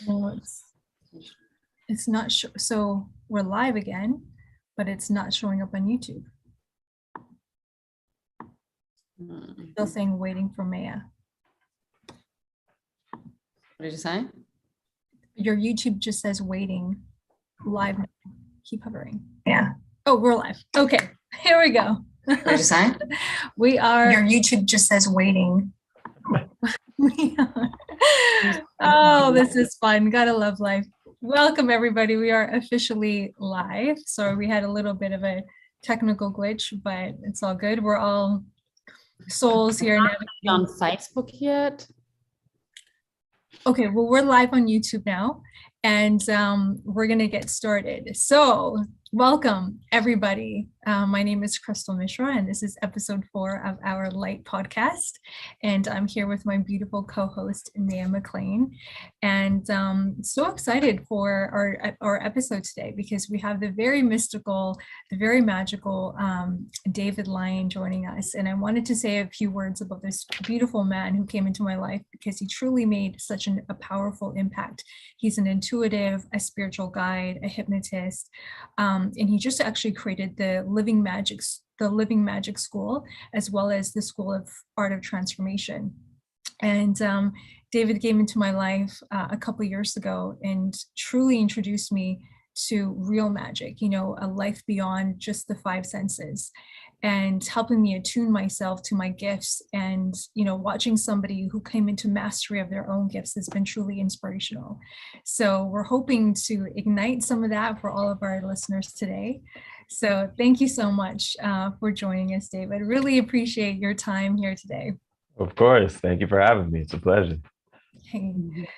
Well, it's not so we're live again, but it's not showing up on YouTube. Still saying waiting for Maya. What did you say? Your YouTube just says waiting. Live now. Keep hovering. Yeah. Oh, we're live. Okay, here we go. What did you say? We are. Your YouTube just says waiting. We are. Oh, this is fun. Gotta love life. Welcome, everybody. We are officially live. Sorry, we had a little bit of a technical glitch, but it's all good. We're all souls here. On Facebook yet? Okay, well, we're live on YouTube now, and we're gonna get started. So welcome, everybody. My name is Krystle Mishra, and this is episode 4 of our LYHT podcast. And I'm here with my beautiful co-host, McClean. And so excited for our episode today because we have the very mystical, the very magical David Lyon joining us. And I wanted to say a few words about this beautiful man who came into my life because he truly made such a powerful impact. He's an intuitive, a spiritual guide, a hypnotist, and he just actually created the Living Magic School, as well as the School of Art of Transformation. And David came into my life a couple of years ago and truly introduced me to real magic, a life beyond just the 5 senses, and helping me attune myself to my gifts. And watching somebody who came into mastery of their own gifts has been truly inspirational. So we're hoping to ignite some of that for all of our listeners today. So thank you so much for joining us, David. Really appreciate your time here today. Of course. Thank you for having me. It's a pleasure. Okay.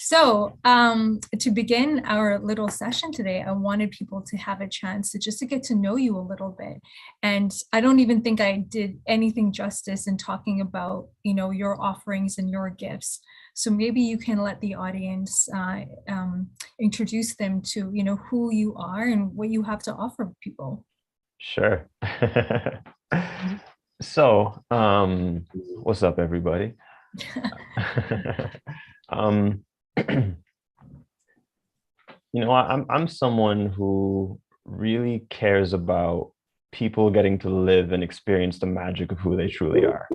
So to begin our little session today, I wanted people to have a chance to get to know you a little bit. And I don't even think I did anything justice in talking about, your offerings and your gifts. So maybe you can let the audience introduce them to, who you are and what you have to offer people. Sure. So, what's up, everybody? I'm someone who really cares about people getting to live and experience the magic of who they truly are.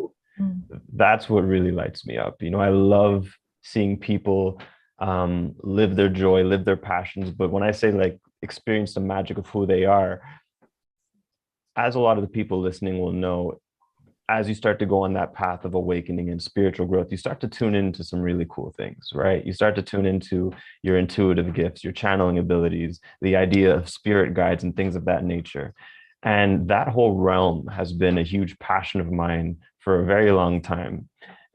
That's what really lights me up. I love seeing people live their joy, live their passions. But when I say experience the magic of who they are, as a lot of the people listening will know, as you start to go on that path of awakening and spiritual growth, you start to tune into some really cool things, right? You start to tune into your intuitive gifts, your channeling abilities, the idea of spirit guides and things of that nature. And that whole realm has been a huge passion of mine for a very long time.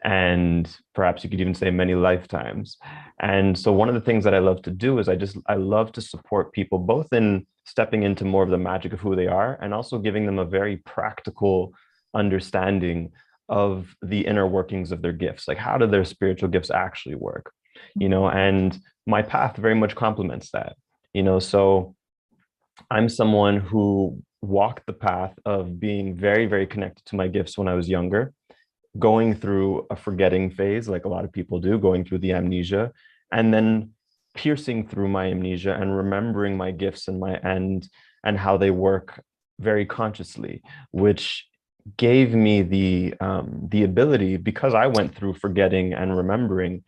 And perhaps you could even say many lifetimes. And so one of the things that I love to do is I love to support people both in stepping into more of the magic of who they are and also giving them a very practical understanding of the inner workings of their gifts. Like, how do their spiritual gifts actually work? And my path very much complements that. So I'm someone who walked the path of being very, very connected to my gifts when I was younger, going through a forgetting phase, like a lot of people do, going through the amnesia, and then piercing through my amnesia and remembering my gifts and how they work very consciously, which gave me the ability, because I went through forgetting and remembering,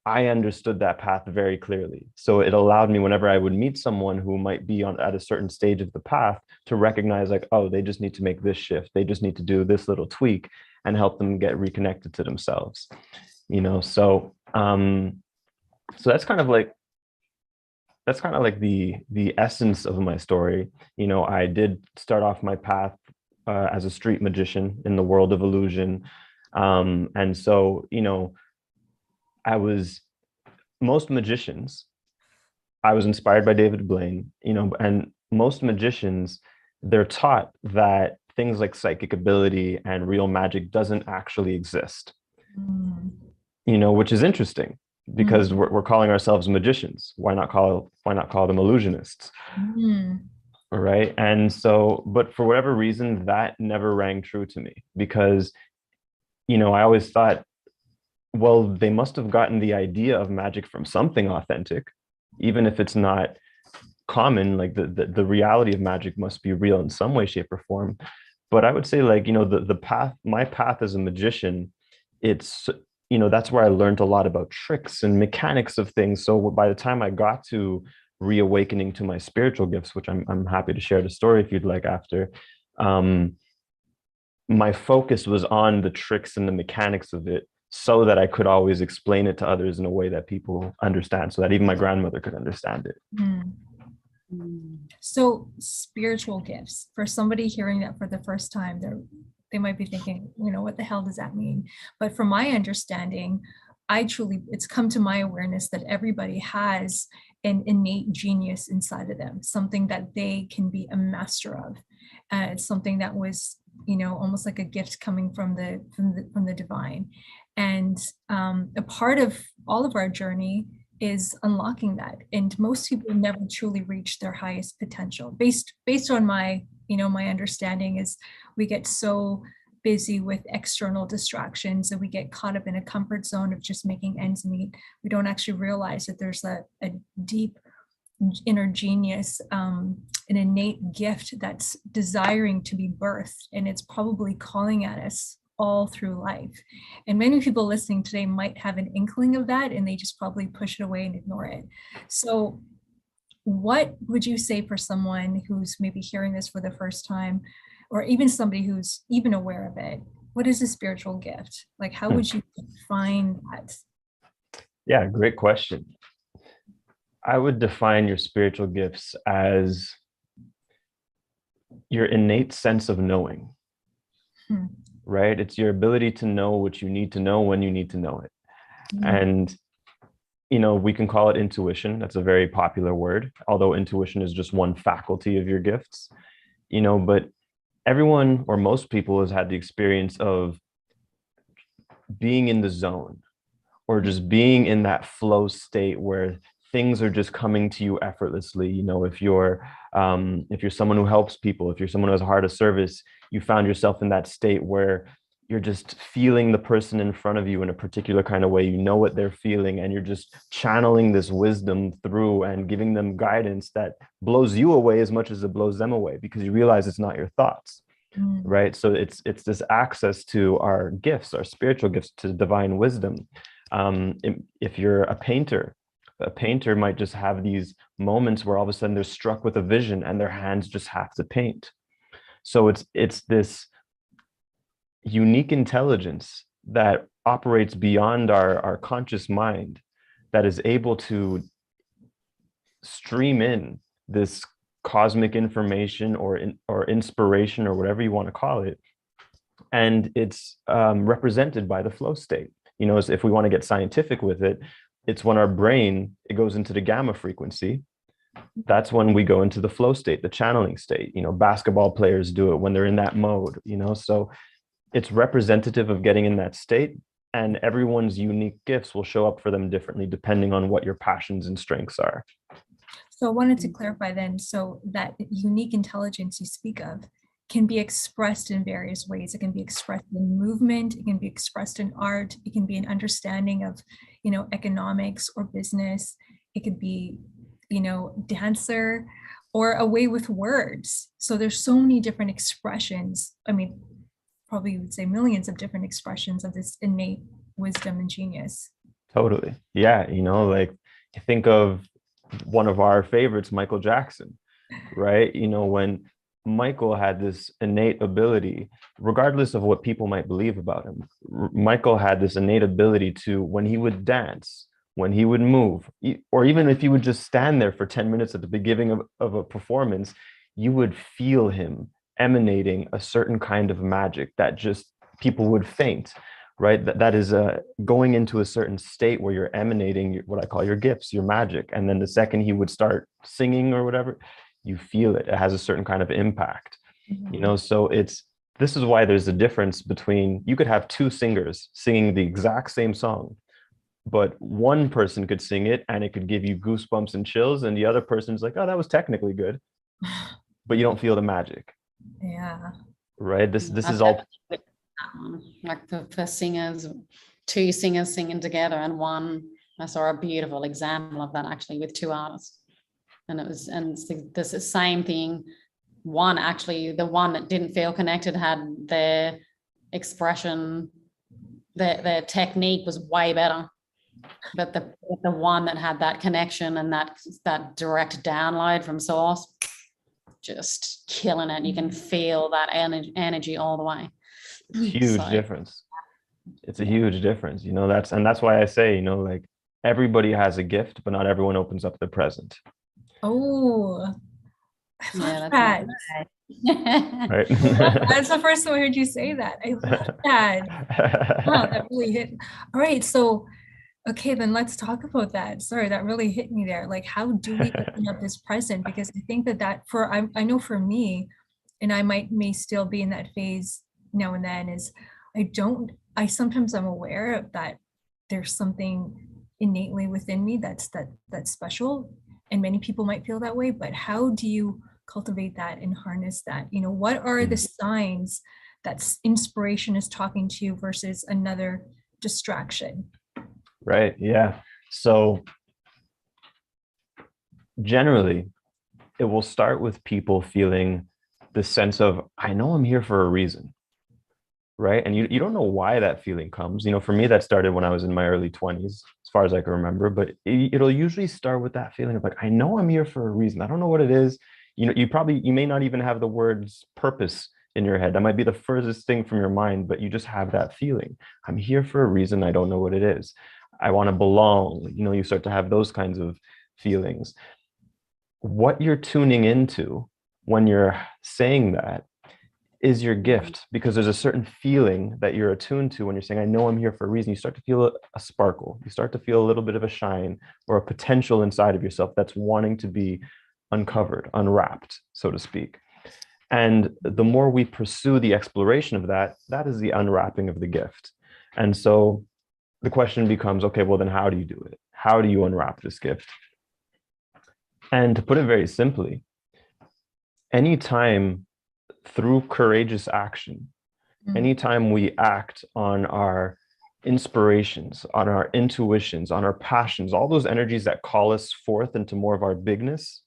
I understood that path very clearly. So it allowed me, whenever I would meet someone who might be at a certain stage of the path, to recognize oh, they just need to make this shift. They just need to do this little tweak and help them get reconnected to themselves. So that's kind of like the essence of my story. I did start off my path as a street magician in the world of illusion. And so, I was inspired by David Blaine, and most magicians, they're taught that things like psychic ability and real magic doesn't actually exist, which is interesting because we're calling ourselves magicians. Why not call them illusionists? Right. And so, but for whatever reason, that never rang true to me because, I always thought well, they must have gotten the idea of magic from something authentic, even if it's not common. Like the reality of magic must be real in some way, shape, or form. But I would say, like, the path, my path as a magician, it's, that's where I learned a lot about tricks and mechanics of things. So by the time I got to reawakening to my spiritual gifts, which I'm happy to share the story if you'd like after, um, my focus was on the tricks and the mechanics of it, so that I could always explain it to others in a way that people understand, so that even my grandmother could understand it. Mm. So spiritual gifts, for somebody hearing that for the first time, they might be thinking, what the hell does that mean? But from my understanding, it's come to my awareness that everybody has an innate genius inside of them, something that they can be a master of. It's something that was, almost like a gift coming from the divine. And a part of all of our journey is unlocking that. And most people never truly reach their highest potential. Based on my, my understanding is we get so busy with external distractions and we get caught up in a comfort zone of just making ends meet. We don't actually realize that there's a deep inner genius, an innate gift that's desiring to be birthed, and it's probably calling at us all through life. And many people listening today might have an inkling of that, and they just probably push it away and ignore it. So what would you say for someone who's maybe hearing this for the first time, or even somebody who's even aware of it? What is a spiritual gift? Like, how would you define that? Yeah, great question. I would define your spiritual gifts as your innate sense of knowing, right? It's your ability to know what you need to know when you need to know it. And, we can call it intuition. That's a very popular word, although intuition is just one faculty of your gifts, but everyone, or most people, has had the experience of being in the zone, or just being in that flow state where things are just coming to you effortlessly. If you're someone who helps people, if you're someone who has a heart of service, you found yourself in that state where you're just feeling the person in front of you in a particular kind of way. You know what they're feeling, and you're just channeling this wisdom through and giving them guidance that blows you away as much as it blows them away, because you realize it's not your thoughts. Right? So it's this access to our gifts, our spiritual gifts, to divine wisdom. If you're a painter might just have these moments where all of a sudden they're struck with a vision and their hands just have to paint. So it's this unique intelligence that operates beyond our conscious mind, that is able to stream in this cosmic information or inspiration, or whatever you want to call it. And it's represented by the flow state. As if we want to get scientific with it, it's when our brain, it goes into the gamma frequency. That's when we go into the flow state, the channeling state. Basketball players do it when they're in that mode, so it's representative of getting in that state, and everyone's unique gifts will show up for them differently depending on what your passions and strengths are. So I wanted to clarify then, so that unique intelligence you speak of can be expressed in various ways. It can be expressed in movement, it can be expressed in art, it can be an understanding of, economics or business. It could be, dancer, or a way with words. So there's so many different expressions. I mean, probably you would say millions of different expressions of this innate wisdom and genius. Totally. Yeah. Like, I think of one of our favorites, Michael Jackson, right? When Michael had this innate ability, regardless of what people might believe about him, Michael had this innate ability to, when he would dance, when he would move, or even if he would just stand there for 10 minutes at the beginning of a performance, you would feel him emanating a certain kind of magic that just people would faint, right? That is going into a certain state where you're emanating what I call your gifts, your magic. And then the second he would start singing or whatever, you feel it. It has a certain kind of impact, so this is why there's a difference between, you could have two singers singing the exact same song, but one person could sing it and it could give you goosebumps and chills, and the other person's like, oh, that was technically good, but you don't feel the magic. Yeah. Right. This is all like the singers two singers singing together, and I saw a beautiful example of that actually with two artists. And it's this same thing. The one that didn't feel connected had their expression, their technique was way better. But the one that had that connection and that direct download from source, just killing it. You can feel that energy all the way. Huge difference. It's a huge difference, you know. That's why I say, you know, like, everybody has a gift, but not everyone opens up the present. Oh, I love that. Right. That's the first time I heard you say that. I love that. Wow, that really hit. All right, so okay, then let's talk about that. Sorry, that really hit me there. Like, how do we open up this present? Because I think that I know for me, and I may still be in that phase now and then, is I sometimes I'm aware of that there's something innately within me that's special, and many people might feel that way, but how do you cultivate that and harness that? You know, what are the signs that inspiration is talking to you versus another distraction? Right. Yeah. So generally, it will start with people feeling the sense of, I know I'm here for a reason. Right. And you don't know why that feeling comes. You know, for me, that started when I was in my early 20s, as far as I can remember. But it'll usually start with that feeling of like, I know I'm here for a reason. I don't know what it is. You know, you may not even have the words purpose in your head. That might be the furthest thing from your mind, but you just have that feeling. I'm here for a reason. I don't know what it is. I want to belong. You know, you start to have those kinds of feelings. What you're tuning into when you're saying that is your gift, because there's a certain feeling that you're attuned to when you're saying, I know I'm here for a reason. You start to feel a sparkle. You start to feel a little bit of a shine or a potential inside of yourself that's wanting to be uncovered, unwrapped, so to speak. And the more we pursue the exploration of that, that is the unwrapping of the gift. And so the question becomes, okay, well, then how do you do it? How do you unwrap this gift? And to put it very simply, anytime through courageous action, anytime we act on our inspirations, on our intuitions, on our passions, all those energies that call us forth into more of our bigness,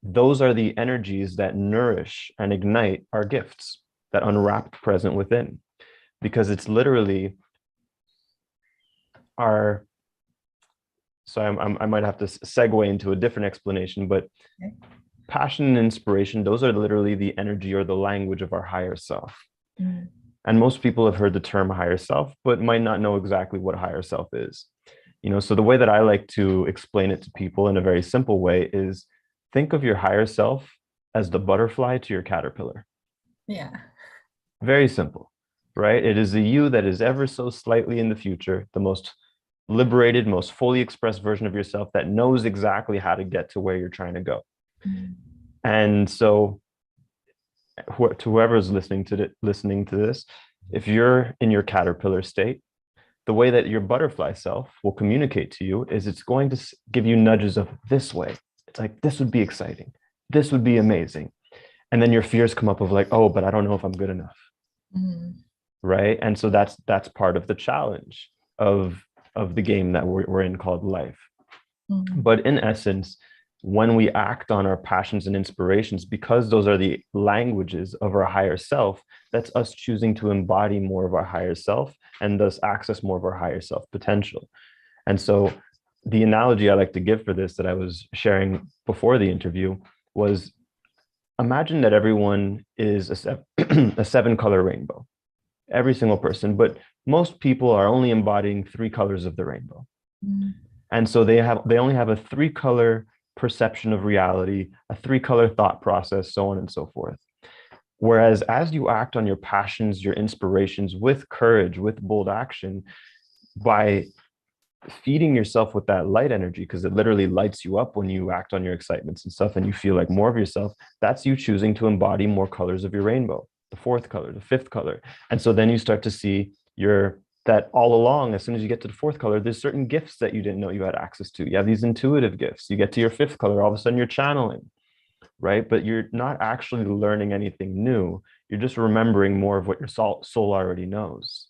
those are the energies that nourish and ignite our gifts, that unwrapped present within. Because it's literally our, so I might have to segue into a different explanation, but okay. Passion and inspiration, those are literally the energy or the language of our higher self. And most people have heard the term higher self, but might not know exactly what higher self is. You know, so the way that I like to explain it to people in a very simple way is, think of your higher self as the butterfly to your caterpillar. Yeah. Very simple, right? It is the you that is ever so slightly in the future, the most liberated, most fully expressed version of yourself that knows exactly how to get to where you're trying to go. And so to whoever's listening to this, if you're in your caterpillar state, the way that your butterfly self will communicate to you is it's going to give you nudges of this way. It's like, this would be exciting. This would be amazing. And then your fears come up of like, oh, but I don't know if I'm good enough. Right. And so that's part of the challenge of the game that we're in, called life. But in essence, when we act on our passions and inspirations, because those are the languages of our higher self, that's us choosing to embody more of our higher self and thus access more of our higher self potential. And so the analogy I like to give for this, that I was sharing before the interview, was, imagine that everyone is a 7-color rainbow, every single person, but most people are only embodying 3 colors of the rainbow. And so they only have a 3-color perception of reality, a 3-color thought process, so on and so forth. Whereas as you act on your passions, your inspirations with courage, with bold action, by feeding yourself with that light energy, because it literally lights you up when you act on your excitements and stuff and you feel like more of yourself, that's you choosing to embody more colors of your rainbow, the 4th color, the 5th color. And so then you start to see that all along, as soon as you get to the 4th color, there's certain gifts that you didn't know you had access to. You have these intuitive gifts. You get to your 5th color, all of a sudden you're channeling, right? But you're not actually learning anything new. You're just remembering more of what your soul already knows.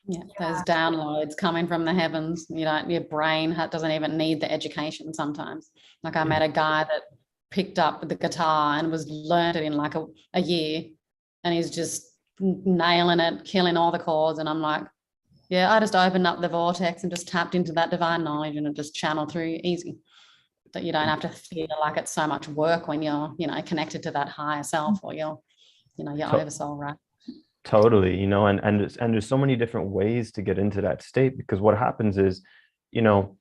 Yeah, those downloads coming from the heavens. You know, your brain doesn't even need the education sometimes. Like I met a guy that picked up the guitar and was learned it in like a year, and he's just nailing it, killing all the chords. And I'm like, yeah, I just opened up the vortex and just tapped into that divine knowledge, and it just channeled through easy. That you don't have to feel like it's so much work when you're, you know, connected to that higher self or your, you know, your oversoul, right? Totally, you know, and there's so many different ways to get into that state, because what happens is, you know,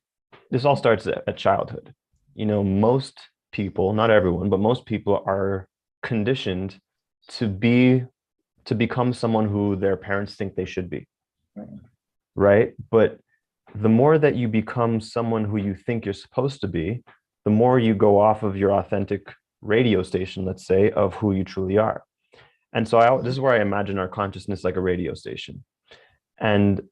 this all starts at childhood. You know, most people, not everyone, but most people are conditioned to become someone who their parents think they should be. Right? But the more that you become someone who you think you're supposed to be, the more you go off of your authentic radio station, let's say, of who you truly are. And so this is where I imagine our consciousness like a radio station. And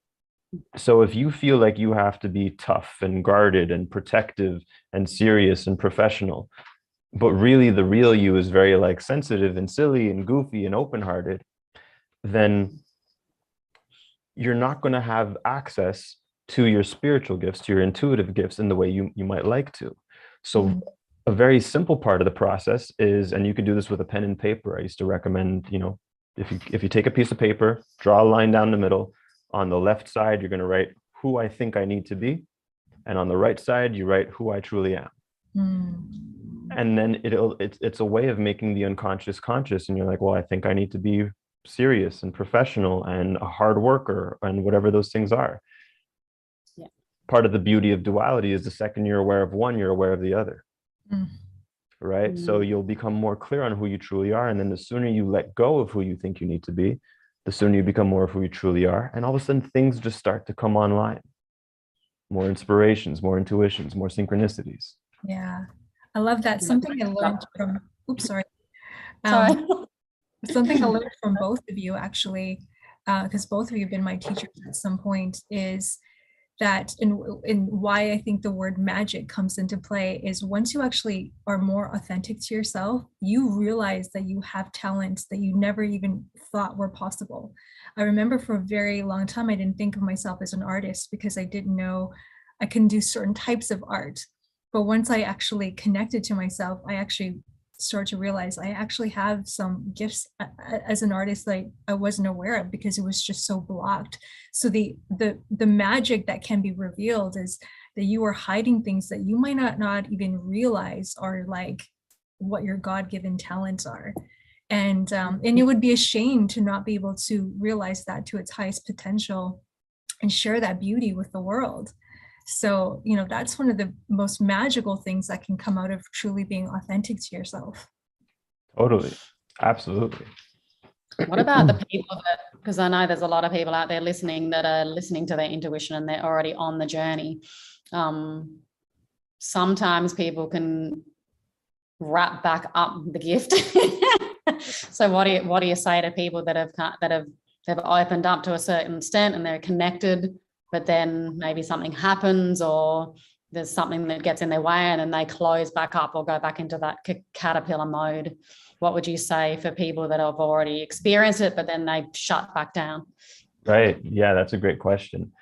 so if you feel like you have to be tough and guarded and protective and serious and professional, but really the real you is very like sensitive and silly and goofy and open-hearted, then you're not going to have access to your spiritual gifts, to your intuitive gifts in the way you might like to. So a very simple part of the process is, and you can do this with a pen and paper. I used to recommend, you know, if you take a piece of paper, draw a line down the middle. On the left side, you're going to write who I think I need to be. And on the right side, you write who I truly am. And then it's a way of making the unconscious conscious. And you're like, well, I think I need to be serious and professional and a hard worker and whatever those things are. Yeah. Part of the beauty of duality is the second you're aware of one, you're aware of the other. Right? So you'll become more clear on who you truly are. And then the sooner you let go of who you think you need to be, the sooner you become more of who you truly are. And all of a sudden things just start to come online. More inspirations, more intuitions, more synchronicities. Yeah. I love that. Something I learned from, sorry. Something I learned from both of you actually, because both of you have been my teachers at some point, is that in why I think the word magic comes into play is once you actually are more authentic to yourself, you realize that you have talents that you never even thought were possible. I remember for a very long time, I didn't think of myself as an artist because I didn't know I can do certain types of art. But once I actually connected to myself, I actually start to realize I actually have some gifts as an artist that I wasn't aware of because it was just so blocked. So the magic that can be revealed is that you are hiding things that you might not even realize are like what your God-given talents are. And it would be a shame to not be able to realize that to its highest potential and share that beauty with the world. So, you know, that's one of the most magical things that can come out of truly being authentic to yourself. Totally. Absolutely. What about the people that, because I know there's a lot of people out there listening that are listening to their intuition and they're already on the journey. Sometimes people can wrap back up the gift. So what do you say to people that they've opened up to a certain extent and they're connected, but then maybe something happens or there's something that gets in their way and then they close back up or go back into that caterpillar mode? What would you say for people that have already experienced it, but then they shut back down? Right. Yeah, that's a great question.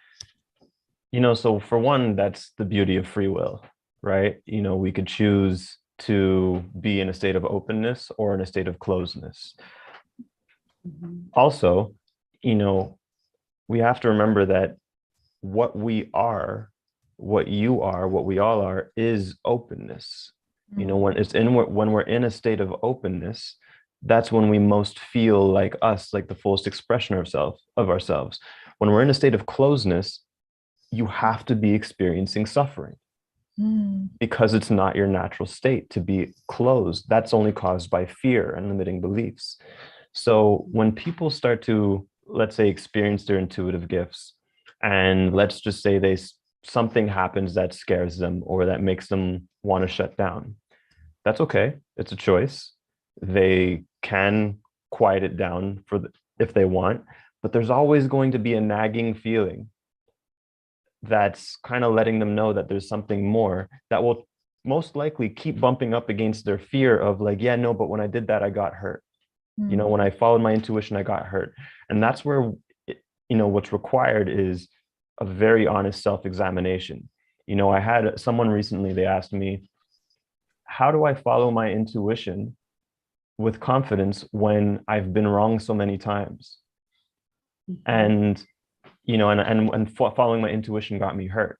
You know, so for one, that's the beauty of free will, right? You know, we could choose to be in a state of openness or in a state of closedness. Also, you know, we have to remember that what we are, what you are, what we all are is openness. You know, when we're in a state of openness, that's when we most feel like us, like the fullest expression of ourselves. When we're in a state of closeness, you have to be experiencing suffering because it's not your natural state to be closed. That's only caused by fear and limiting beliefs. So when people start to, let's say, experience their intuitive gifts, and let's just say something happens that scares them or that makes them want to shut down, that's okay. It's a choice. They can quiet it down if they want, but there's always going to be a nagging feeling that's kind of letting them know that there's something more that will most likely keep bumping up against their fear of like, yeah, no, but when I did that, I got hurt. You know, when I followed my intuition, I got hurt. And that's where what's required is a very honest self-examination. I had someone recently, they asked me, how do I follow my intuition with confidence when I've been wrong so many times? And, following my intuition got me hurt.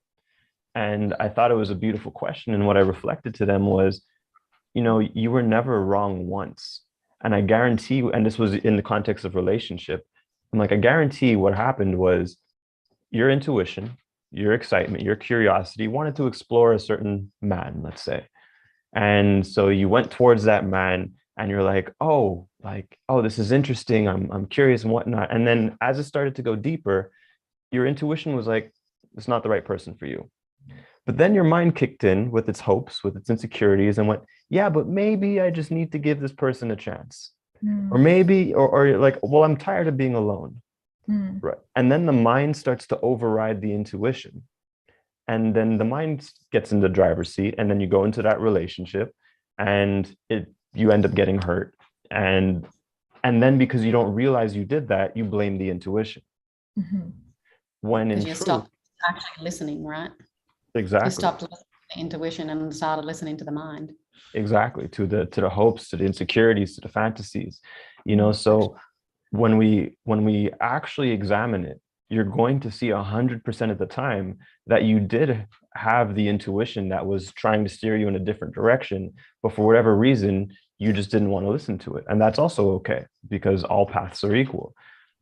And I thought it was a beautiful question. And what I reflected to them was, you were never wrong once. And I guarantee, and this was in the context of relationship, I'm like, I guarantee what happened was your intuition, your excitement, your curiosity wanted to explore a certain man, let's say. And so you went towards that man and you're like, oh, this is interesting. I'm curious and whatnot. And then as it started to go deeper, your intuition was like, it's not the right person for you. But then your mind kicked in with its hopes, with its insecurities, and went, yeah, but maybe I just need to give this person a chance. Or maybe, or like, well, I'm tired of being alone. Right. And then the mind starts to override the intuition. And then the mind gets in the driver's seat, and then you go into that relationship and you end up getting hurt. And then because you don't realize you did that, you blame the intuition. When in truth, stop actually listening, right? Exactly. You stopped listening to the intuition and started listening to the mind. Exactly. To the hopes, to the insecurities, to the fantasies. So when we actually examine it, you're going to see 100% of the time that you did have the intuition that was trying to steer you in a different direction, but for whatever reason, you just didn't want to listen to it. And that's also okay, because all paths are equal.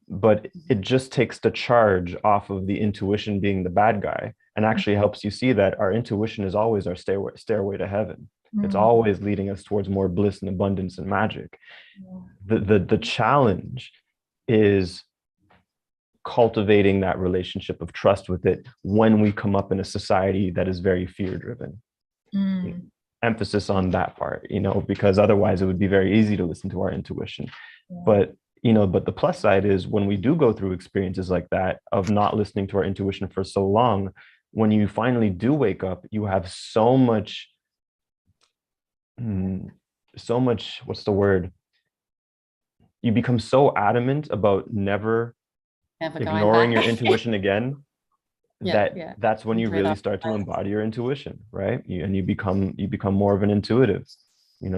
But it just takes the charge off of the intuition being the bad guy, and actually helps you see that our intuition is always our stairway to heaven. It's always leading us towards more bliss and abundance and magic. The challenge is cultivating that relationship of trust with it when we come up in a society that is very fear driven. Emphasis on that part, because otherwise it would be very easy to listen to our intuition. But the plus side is when we do go through experiences like that of not listening to our intuition for so long, when you finally do wake up, you have so much, what's the word? You become so adamant about never ignoring your intuition again, that's when you really start to embody your intuition, right? You become more of an intuitive,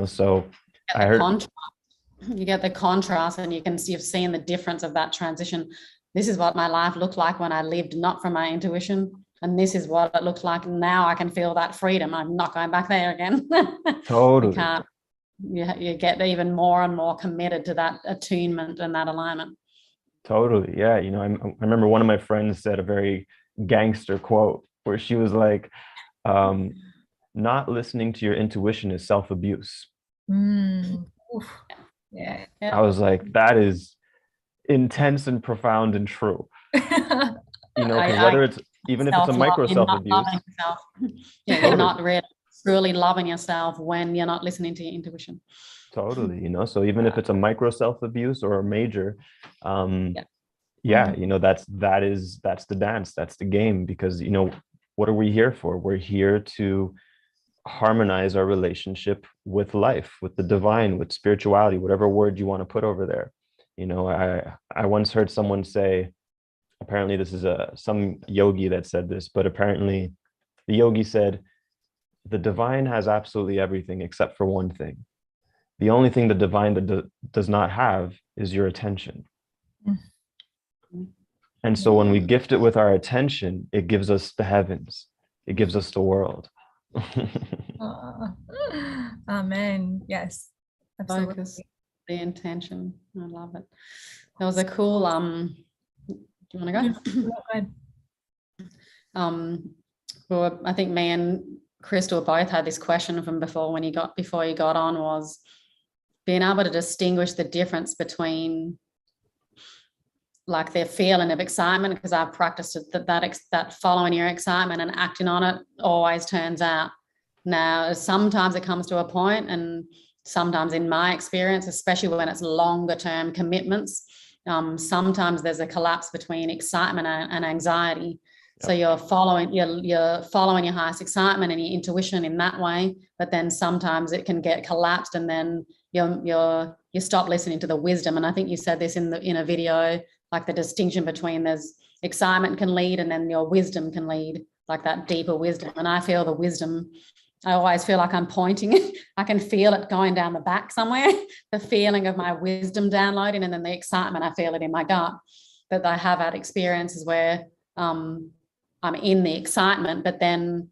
so I heard you get the contrast, and you've seen the difference of that transition. This is what my life looked like when I lived not from my intuition, and this is what it looks like now. I can feel that freedom. I'm not going back there again. Totally. You get even more and more committed to that attunement and that alignment. Totally. Yeah. I remember one of my friends said a very gangster quote where she was like, not listening to your intuition is self-abuse. Yeah. I was like, that is intense and profound and true. Whether it's even if it's a micro self-abuse. You're not really truly loving yourself when you're not listening to your intuition. Totally. So even if it's a micro self-abuse or a major, that's the dance, that's the game, because what are we here for? We're here to harmonize our relationship with life, with the divine, with spirituality, whatever word you want to put over there. I once heard someone say, apparently this is some yogi that said this, but apparently the yogi said, the divine has absolutely everything except for one thing. The only thing the divine does not have is your attention. And so when we gift it with our attention, it gives us the heavens. It gives us the world. Amen. Yes. Absolutely. Focus, the intention. I love it. That was a cool, do you want to go? Go ahead. Well, I think me and Krystle both had this question from before you got on, was being able to distinguish the difference between like their feeling of excitement, because I've practiced that following your excitement and acting on it always turns out. Now, sometimes it comes to a point, and sometimes in my experience, especially when it's longer term commitments, sometimes there's a collapse between excitement and anxiety. So you're following your highest excitement and your intuition in that way, but then sometimes it can get collapsed, and then you stop listening to the wisdom. And I think you said this in a video like the distinction between there's excitement can lead and then your wisdom can lead, like that deeper wisdom. And I feel the wisdom, I always feel like I'm pointing. I can feel it going down the back somewhere, the feeling of my wisdom downloading, and then the excitement, I feel it in my gut. But I have had experiences where I'm in the excitement, but then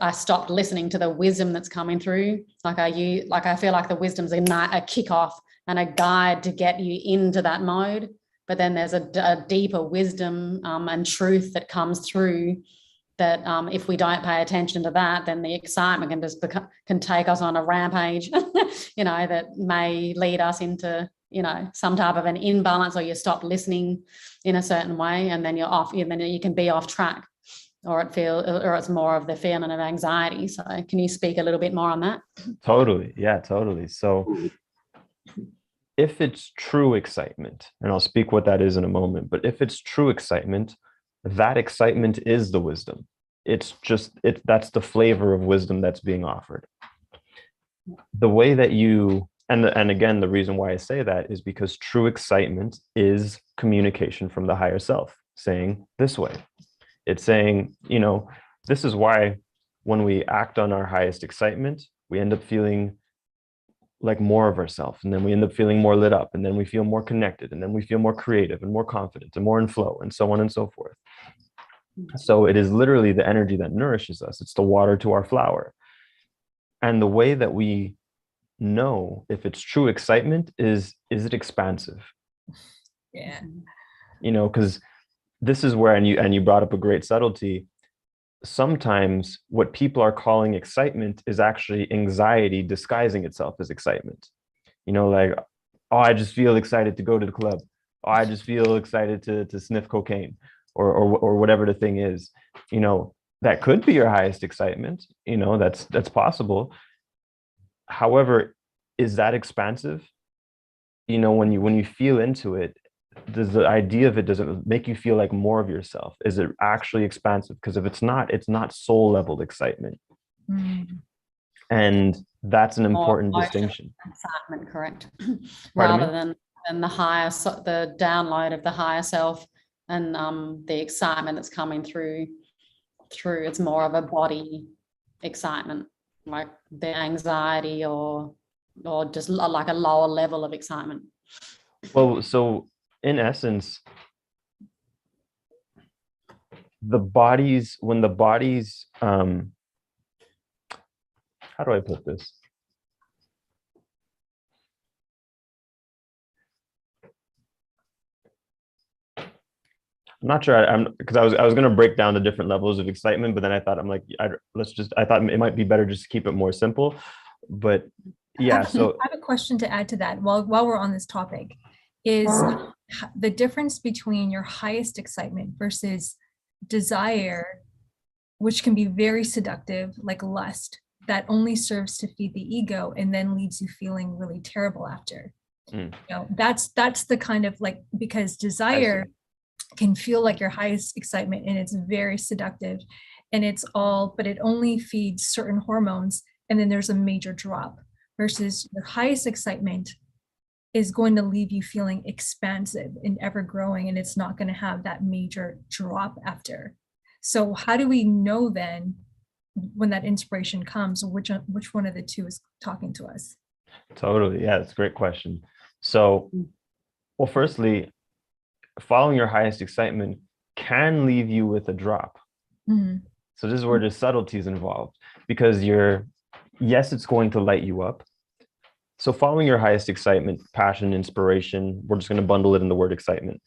I stopped listening to the wisdom that's coming through. I feel like the wisdom's a kickoff and a guide to get you into that mode. But then there's a deeper wisdom and truth that comes through that if we don't pay attention to that, then the excitement can just can take us on a rampage, that may lead us into, some type of an imbalance, or you stop listening in a certain way, and then you're off, and then you can be off track, or it's more of the feeling of anxiety. So can you speak a little bit more on that? Totally. Yeah, totally. So if it's true excitement, and I'll speak what that is in a moment, but if it's true excitement, that excitement is the wisdom. That's the flavor of wisdom that's being offered. The way that and again, the reason why I say that is because true excitement is communication from the higher self saying this way. It's saying, this is why when we act on our highest excitement, we end up feeling like more of ourselves, and then we end up feeling more lit up, and then we feel more connected, and then we feel more creative and more confident and more in flow, and so on and so forth. So it is literally the energy that nourishes us. It's the water to our flower. And the way that we know if it's true excitement is it expansive? Yeah. Because this is where, and you brought up a great subtlety. Sometimes what people are calling excitement is actually anxiety disguising itself as excitement. Like, oh, I just feel excited to go to the club. Oh, I just feel excited to sniff cocaine, or whatever the thing is. That could be your highest excitement. That's possible. However, is that expansive? When you feel into it, does the idea of it, does it make you feel like more of yourself? Is it actually expansive? Because if it's not soul level excitement. And that's an important distinction. Excitement, correct. Rather than the download of the higher self, and the excitement that's coming through it's more of a body excitement, like the anxiety or just like a lower level of excitement. Well, so in essence, when the body's how do I put this? I'm not sure. Because I was going to break down the different levels of excitement, but then I thought I thought it might be better just to keep it more simple. But yeah, so I have a question to add to that while we're on this topic. Is the difference between your highest excitement versus desire, which can be very seductive, like lust, that only serves to feed the ego and then leaves you feeling really terrible after. That's the kind of, like, because desire can feel like your highest excitement and it's very seductive, and but it only feeds certain hormones, and then there's a major drop, versus your highest excitement is going to leave you feeling expansive and ever growing, and it's not going to have that major drop after. So how do we know then, when that inspiration comes, which one of the two is talking to us? Totally. Yeah, that's a great question. So, well, firstly, following your highest excitement can leave you with a drop. So this is where the subtlety is involved, because yes, it's going to light you up. So following your highest excitement, passion, inspiration, we're just going to bundle it in the word excitement.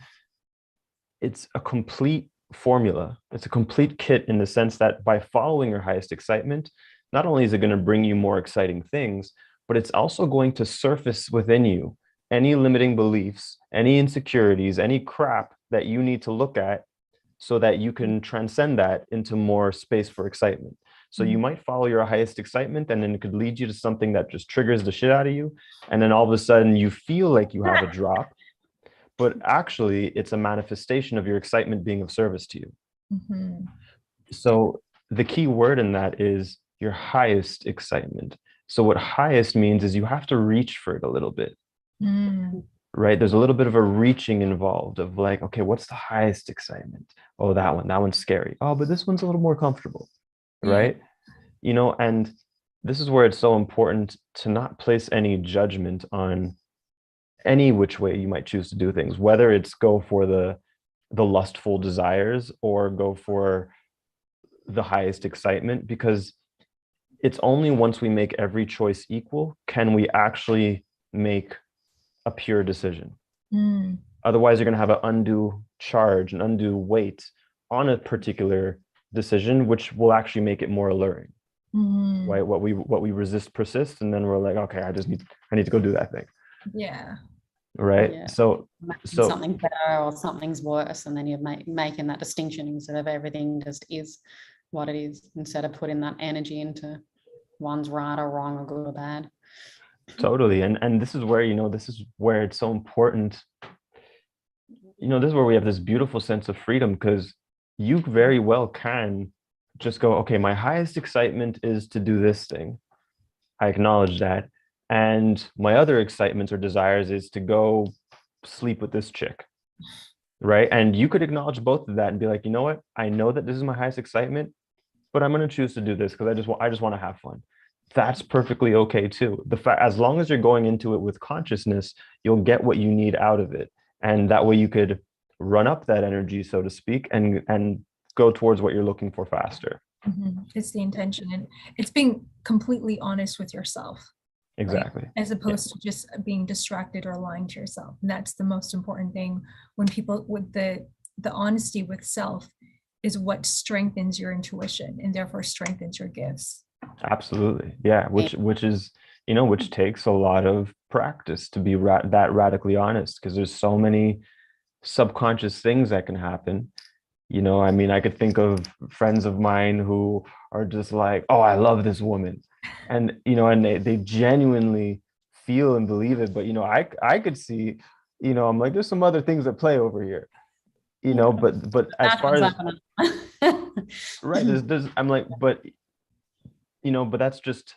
It's a complete formula. It's a complete kit, in the sense that by following your highest excitement, not only is it going to bring you more exciting things, but it's also going to surface within you any limiting beliefs, any insecurities, any crap that you need to look at, so that you can transcend that into more space for excitement. So you might follow your highest excitement, and then it could lead you to something that just triggers the shit out of you. And then all of a sudden you feel like you have a drop, but actually it's a manifestation of your excitement being of service to you. So the key word in that is your highest excitement. So what highest means is you have to reach for it a little bit. right? There's a little bit of a reaching involved of like, okay, what's the highest excitement? Oh, that one's scary. Oh, but this one's a little more comfortable, Yeah. right? And this is where it's so important to not place any judgment on any which way you might choose to do things, whether it's go for the lustful desires or go for the highest excitement, because it's only once we make every choice equal can we actually make a pure decision. Mm. Otherwise, you're going to have an undue charge, an undue weight on a particular decision, which will actually make it more alluring. Mm. Right? What we resist persists, and then we're like, okay, I need to go do that thing. Yeah. Right. Yeah. So Something better or something's worse, and then you're making that distinction instead of everything just is what it is, instead of putting that energy into one's right or wrong or good or bad. totally. And this is where, this is where it's so important. This is where we have this beautiful sense of freedom, because you very well can just go, okay, my highest excitement is to do this thing. I acknowledge that. And my other excitements or desires is to go sleep with this chick. Right. And you could acknowledge both of that and be like, you know what? I know that this is my highest excitement, but I'm going to choose to do this because I just want to have fun. That's perfectly okay too. As long as you're going into it with consciousness, you'll get what you need out of it. And that way you could run up that energy, so to speak, and go towards what you're looking for faster. Mm-hmm. It's the intention, and it's being completely honest with yourself. Exactly. Right? As opposed to just being distracted or lying to yourself. And that's the most important thing when people, with the honesty with self is what strengthens your intuition and therefore strengthens your gifts. Absolutely. Yeah. Which is, which takes a lot of practice to be that radically honest, because there's so many subconscious things that can happen. I mean, I could think of friends of mine who are just like, oh, I love this woman. And, and they genuinely feel and believe it. But, I could see, I'm like, there's some other things at play over here, but as far as, right, I'm like, but that's just,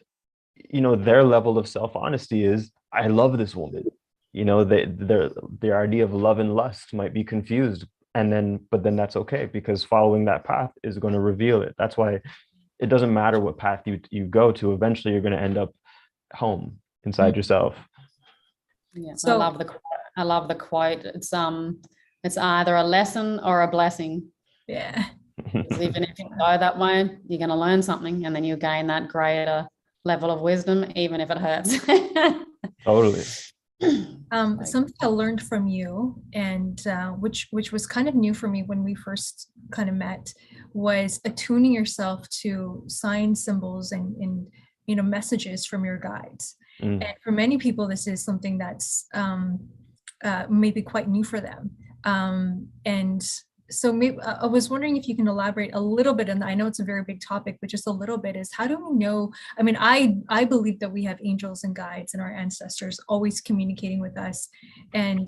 their level of self-honesty is, I love this woman. Their idea of love and lust might be confused. But then that's okay, because following that path is going to reveal it. That's why it doesn't matter what path you go to. Eventually, you're going to end up home inside yourself. Yeah, so I love the quote. It's either a lesson or a blessing. Yeah. Even if you go that way, you're going to learn something, and then you gain that greater level of wisdom, even if it hurts. Totally. Something I learned from you, and which was kind of new for me when we first kind of met, was attuning yourself to sign symbols and messages from your guides. And for many people, this is something that's maybe quite new for them. And so maybe I was wondering if you can elaborate a little bit, and I know it's a very big topic, but just a little bit, is how do we know? I mean, I believe that we have angels and guides and our ancestors always communicating with us and,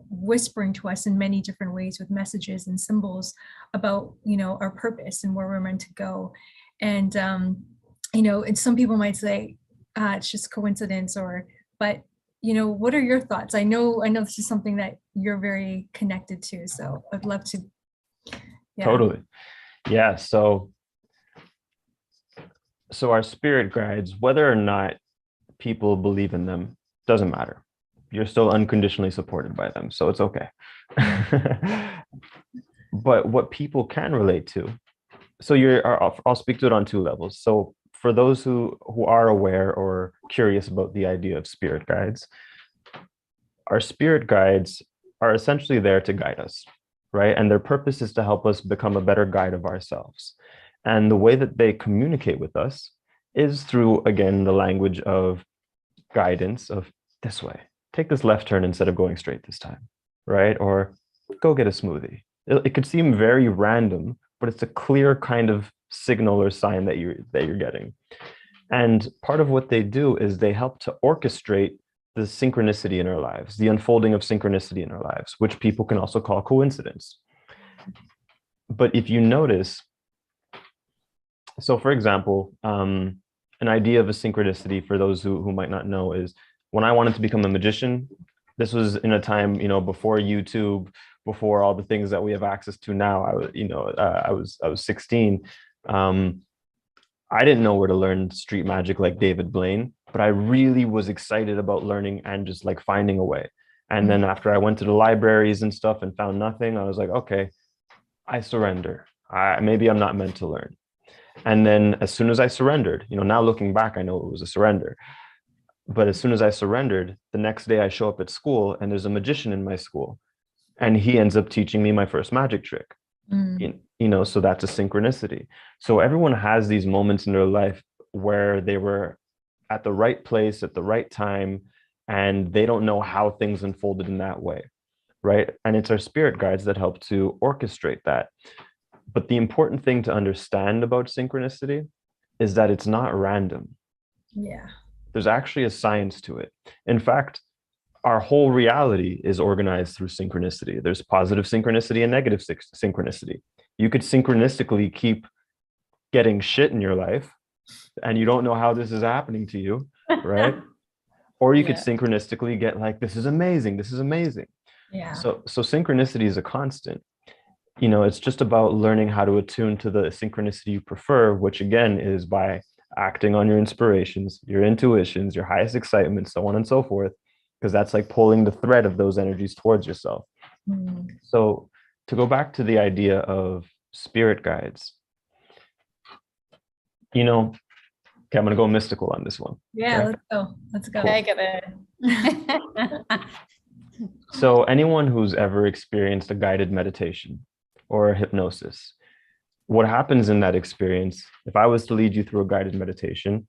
whispering to us in many different ways with messages and symbols about, our purpose and where we're meant to go. And, and some people might say, it's just coincidence, but what are your thoughts? I know this is something that you're very connected to, so I'd love to. Yeah. Totally. Yeah. So our spirit guides, whether or not people believe in them, doesn't matter. You're still unconditionally supported by them, so it's okay. But what people can relate to, so I'll speak to it on two levels. So for those who are aware or curious about the idea of spirit guides, our spirit guides are essentially there to guide us, right? And their purpose is to help us become a better guide of ourselves. And the way that they communicate with us is through, again, the language of guidance of this way, take this left turn instead of going straight this time, right? Or go get a smoothie. It could seem very random, but it's a clear kind of signal or sign that you're getting. And part of what they do is they help to orchestrate the synchronicity in our lives, the unfolding of synchronicity in our lives, which people can also call coincidence. But if you notice, so for example, an idea of a synchronicity for those who might not know is, when I wanted to become a magician, this was in a time, before YouTube, before all the things that we have access to now. I was 16. I didn't know where to learn street magic like David Blaine, but I really was excited about learning and just like finding a way. And then after I went to the libraries and stuff and found nothing, I was like, okay, I surrender. Maybe I'm not meant to learn. And then as soon as I surrendered, now looking back, I know it was a surrender. But as soon as I surrendered, the next day I show up at school and there's a magician in my school, and he ends up teaching me my first magic trick. So that's a synchronicity. So everyone has these moments in their life where they were at the right place at the right time, and they don't know how things unfolded in that way, right? And it's our spirit guides that help to orchestrate that. But the important thing to understand about synchronicity is that it's not random. Yeah. There's actually a science to it. In fact, our whole reality is organized through synchronicity. There's positive synchronicity and negative synchronicity. You could synchronistically keep getting shit in your life and you don't know how this is happening to you, right? Or you could synchronistically get like, this is amazing. This is amazing. Yeah. So synchronicity is a constant. It's just about learning how to attune to the synchronicity you prefer, which again is by acting on your inspirations, your intuitions, your highest excitement, so on and so forth, because that's like pulling the thread of those energies towards yourself. So to go back to the idea of spirit guides, okay, I'm going to go mystical on this one. Yeah, okay? Let's go. Take it there. So anyone who's ever experienced a guided meditation or hypnosis, what happens in that experience, if I was to lead you through a guided meditation,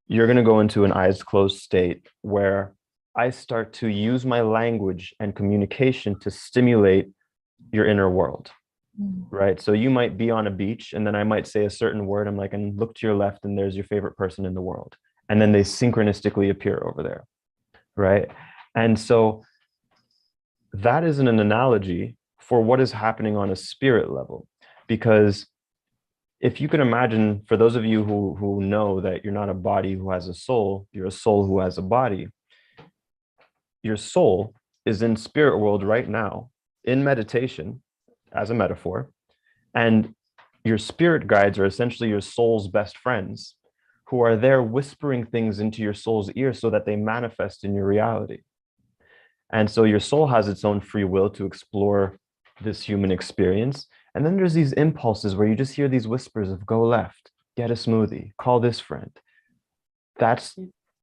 you're going to go into an eyes closed state where I start to use my language and communication to stimulate your inner world, right? So you might be on a beach and then I might say a certain word. I'm like, and look to your left and there's your favorite person in the world. And then they synchronistically appear over there, right? And so that is an analogy for what is happening on a spirit level. Because if you can imagine, for those of you who know that you're not a body who has a soul, you're a soul who has a body. Your soul is in spirit world right now in meditation as a metaphor. And your spirit guides are essentially your soul's best friends who are there whispering things into your soul's ear so that they manifest in your reality. And so your soul has its own free will to explore this human experience. And then there's these impulses where you just hear these whispers of go left, get a smoothie, call this friend. That's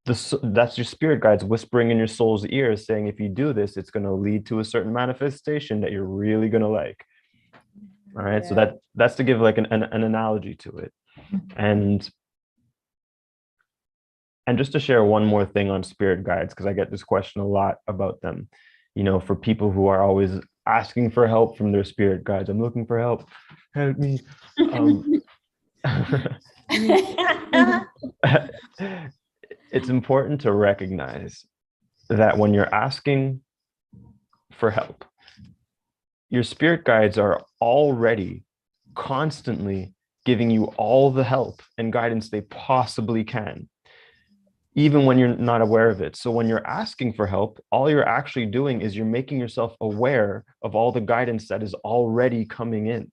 your spirit guides whispering in your soul's ears saying, if you do this, it's going to lead to a certain manifestation that you're really going to like. All right. Yeah. So that's to give like an analogy to it. And just to share one more thing on spirit guides, because I get this question a lot about them, for people who are always asking for help from their spirit guides. I'm looking for help. Help me. It's important to recognize that when you're asking for help, your spirit guides are already constantly giving you all the help and guidance they possibly can, even when you're not aware of it. So when you're asking for help, all you're actually doing is you're making yourself aware of all the guidance that is already coming in.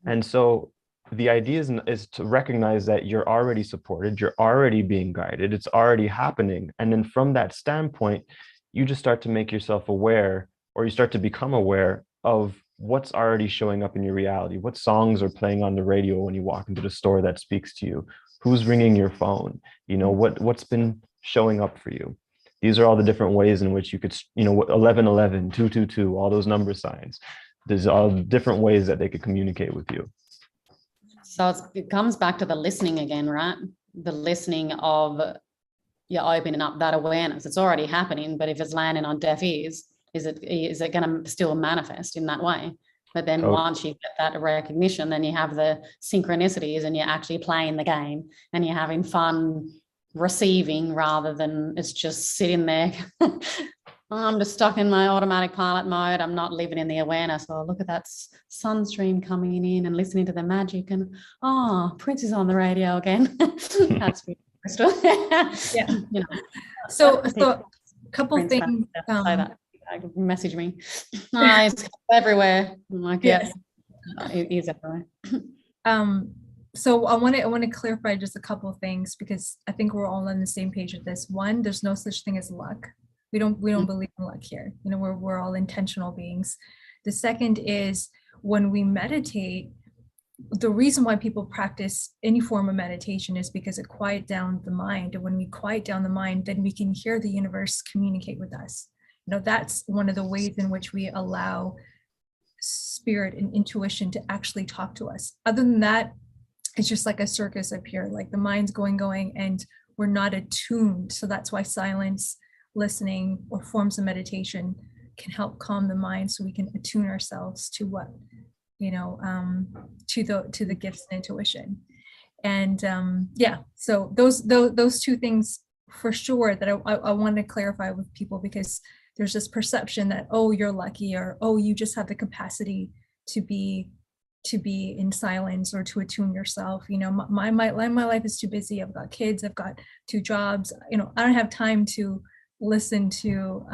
And so the idea is to recognize that you're already supported, you're already being guided, it's already happening. And then from that standpoint, you just start to make yourself aware, or you start to become aware of what's already showing up in your reality. What songs are playing on the radio when you walk into the store that speaks to you? Who's ringing your phone? What's been showing up for you? These are all the different ways in which you could, 1111, 222, all those number signs. There's all different ways that they could communicate with you. So it comes back to the listening again, right? The listening of opening up that awareness. It's already happening, but if it's landing on deaf ears, is it going to still manifest in that way? But then once you get that recognition, then you have the synchronicities and you're actually playing the game and you're having fun receiving rather than it's just sitting there. I'm just stuck in my automatic pilot mode. I'm not living in the awareness. Oh, look at that sun stream coming in and listening to the magic. And, Prince is on the radio again. That's really Krystle. Yeah. You know. So couple Prince things. say that. Message me. Oh, it's everywhere. I'm like, Yes. Yeah, it is everywhere. So I want to clarify just a couple of things, because I think we're all on the same page with this. One, there's no such thing as luck. We don't believe in luck here. You know, we're all intentional beings. The second is, when we meditate, the reason why people practice any form of meditation is because it quiets down the mind. And when we quiet down the mind, then we can hear the universe communicate with us. You know, that's one of the ways in which we allow spirit and intuition to actually talk to us. Other than that, it's just like a circus up here, like the mind's going, and we're not attuned. So that's why silence, listening, or forms of meditation can help calm the mind, so we can attune ourselves to what, you know, to the gifts and intuition. And yeah, so those two things for sure that I want to clarify with people, because there's this perception that, oh, you're lucky, or oh, you just have the capacity to be in silence or to attune yourself. You know, my life is too busy. I've got kids, I've got 2 jobs, you know, I don't have time to listen to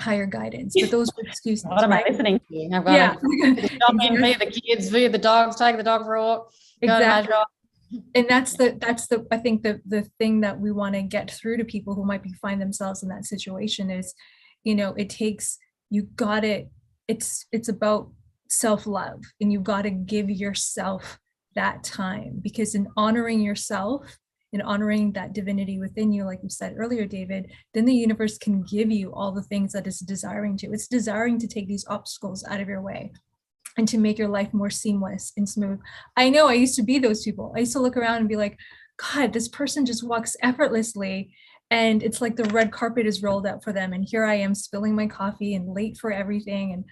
higher guidance. But those are excuses. What am I listening to? I've got to stop in, feed the kids, feed the dogs, take the dog for a walk. Exactly. And that's the I think the thing that we want to get through to people who might find themselves in that situation is, you know, it's about self-love, and you've got to give yourself that time, because in honoring yourself and honoring that divinity within you, like you said earlier, David, then the universe can give you all the things that it's desiring to. It's desiring to take these obstacles out of your way and to make your life more seamless and smooth. I know I used to be those people. I used to look around and be like, God, this person just walks effortlessly, and it's like the red carpet is rolled out for them, and here I am spilling my coffee and late for everything.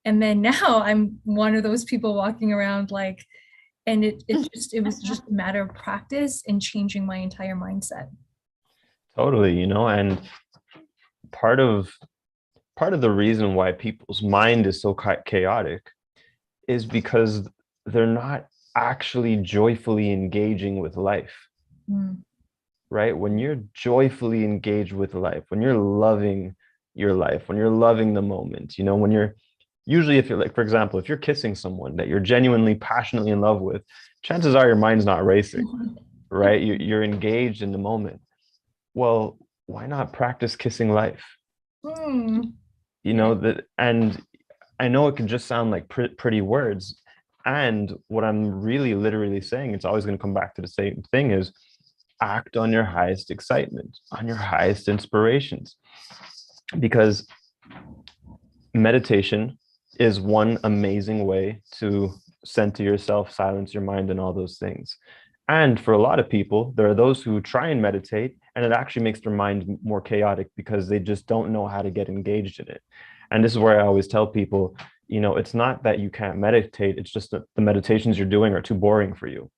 And then now I'm one of those people walking around like, and it was just a matter of practice and changing my entire mindset. Totally, you know, and part of the reason why people's mind is so chaotic is because they're not actually joyfully engaging with life. Right? When you're joyfully engaged with life, when you're loving your life, when you're loving the moment, you know, when you're usually, if you're like, for example, if you're kissing someone that you're genuinely passionately in love with, chances are your mind's not racing, right? You're engaged in the moment. Well, why not practice kissing life? You know, that, and I know it can just sound like pretty words. And what I'm really literally saying, it's always going to come back to the same thing, is act on your highest excitement, on your highest inspirations. Because meditation is one amazing way to center yourself, silence your mind, and all those things. And for a lot of people, there are those who try and meditate, and it actually makes their mind more chaotic because they just don't know how to get engaged in it. And this is where I always tell people, you know, it's not that you can't meditate, it's just that the meditations you're doing are too boring for you.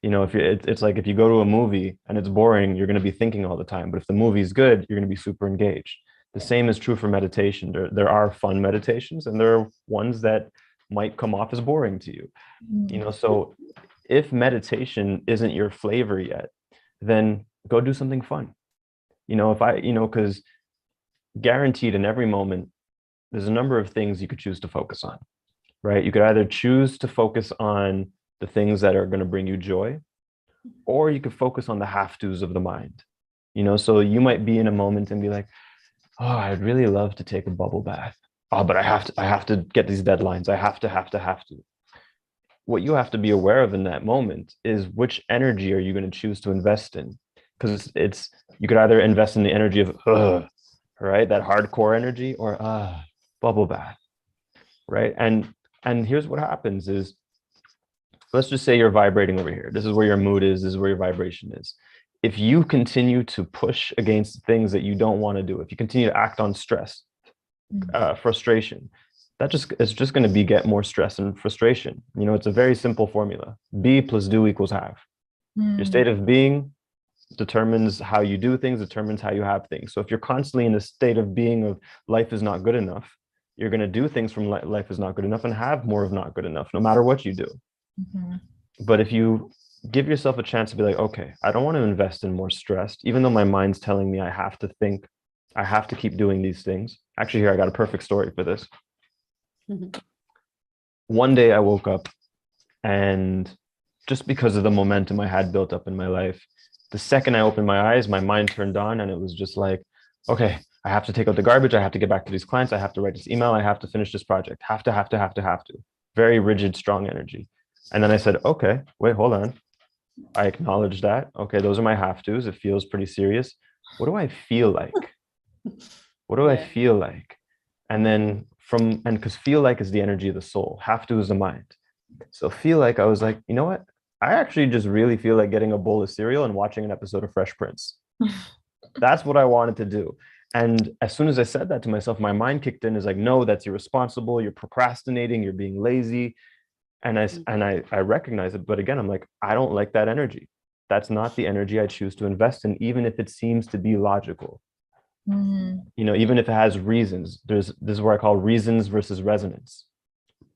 You know, it's like if you go to a movie and it's boring, you're going to be thinking all the time. But if the movie's good, you're going to be super engaged. The same is true for meditation. There are fun meditations, and there are ones that might come off as boring to you. You know, so if meditation isn't your flavor yet, then go do something fun. You know, because guaranteed in every moment, there's a number of things you could choose to focus on, right? You could either choose to focus on the things that are going to bring you joy, or you could focus on the have-tos of the mind. You know, so you might be in a moment and be like, oh, I'd really love to take a bubble bath. Oh, but I have to get these deadlines. I have to. What you have to be aware of in that moment is which energy are you going to choose to invest in? Because you could either invest in the energy of, right, that hardcore energy, or bubble bath, right? And here's what happens is, let's just say you're vibrating over here. This is where your mood is. This is where your vibration is. If you continue to push against things that you don't want to do, if you continue to act on stress, frustration, it's just going to get more stress and frustration. You know, it's a very simple formula. Be plus do equals have. Your state of being determines how you do things, determines how you have things. So if you're constantly in a state of being of life is not good enough, you're going to do things from life is not good enough and have more of not good enough, no matter what you do. But if you give yourself a chance to be like, okay, I don't want to invest in more stress, even though my mind's telling me I have to think I have to keep doing these things. Actually, here, I got a perfect story for this. Mhm. One day I woke up, and just because of the momentum I had built up in my life, the second I opened my eyes, my mind turned on, and it was just like, okay, I have to take out the garbage. I have to get back to these clients. I have to write this email. I have to finish this project. Have to. Very rigid, strong energy. And then I said, okay, wait, hold on. I acknowledge that. Okay, those are my have tos. It feels pretty serious. What do I feel like? What do I Yeah. feel like? And then because feel like is the energy of the soul, have to is the mind. So feel like, I was like, you know what? I actually just really feel like getting a bowl of cereal and watching an episode of Fresh Prince. That's what I wanted to do. And as soon as I said that to myself, my mind kicked in, is like, no, that's irresponsible. You're procrastinating. You're being lazy. And I recognize it. But again, I'm like, I don't like that energy. That's not the energy I choose to invest in, even if it seems to be logical. Even if it has reasons. This is where I call reasons versus resonance.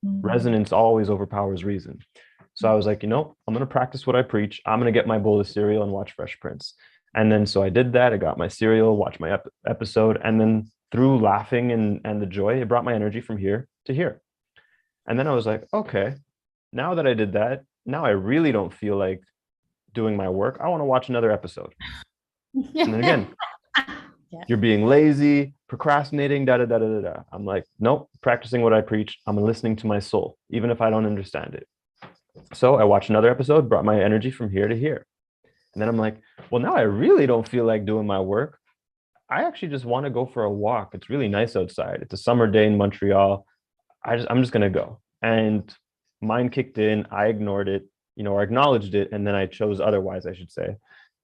Resonance always overpowers reason. So I was like, I'm going to practice what I preach. I'm going to get my bowl of cereal and watch Fresh Prince. And then so I did that. I got my cereal, watched my episode, and then through laughing and the joy, it brought my energy from here to here. And then I was like, okay, now that I did that, now I really don't feel like doing my work. I want to watch another episode. And then again, you're being lazy, procrastinating, da da da da da. I'm like, nope, practicing what I preach. I'm listening to my soul, even if I don't understand it. So I watched another episode, brought my energy from here to here. And then I'm like, well, now I really don't feel like doing my work. I actually just want to go for a walk. It's really nice outside. It's a summer day in Montreal. I'm just going to go. And mind kicked in. I ignored it, or acknowledged it. And then I chose otherwise, I should say.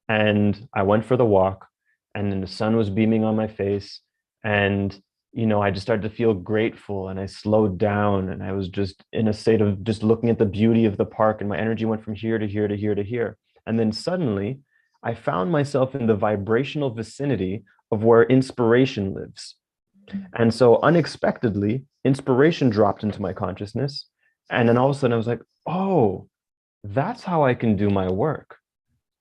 And I went for the walk, and then the sun was beaming on my face. And, I just started to feel grateful, and I slowed down, and I was just in a state of just looking at the beauty of the park, and my energy went from here to here to here to here. And then suddenly I found myself in the vibrational vicinity of where inspiration lives. And so unexpectedly, inspiration dropped into my consciousness. And then all of a sudden I was like, oh, that's how I can do my work.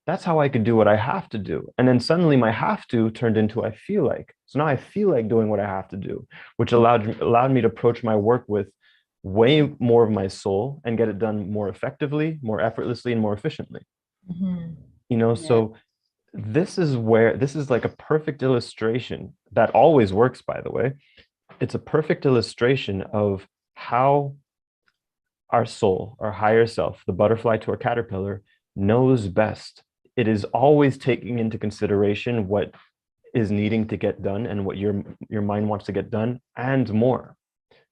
That's how I could do what I have to do. And then suddenly my have to turned into I feel like. So now I feel like doing what I have to do, which allowed me to approach my work with way more of my soul and get it done more effectively, more effortlessly, and more efficiently. So this is like a perfect illustration that always works, by the way. It's a perfect illustration of how our soul, our higher self, the butterfly to our caterpillar, knows best. It is always taking into consideration what is needing to get done and what your mind wants to get done and more,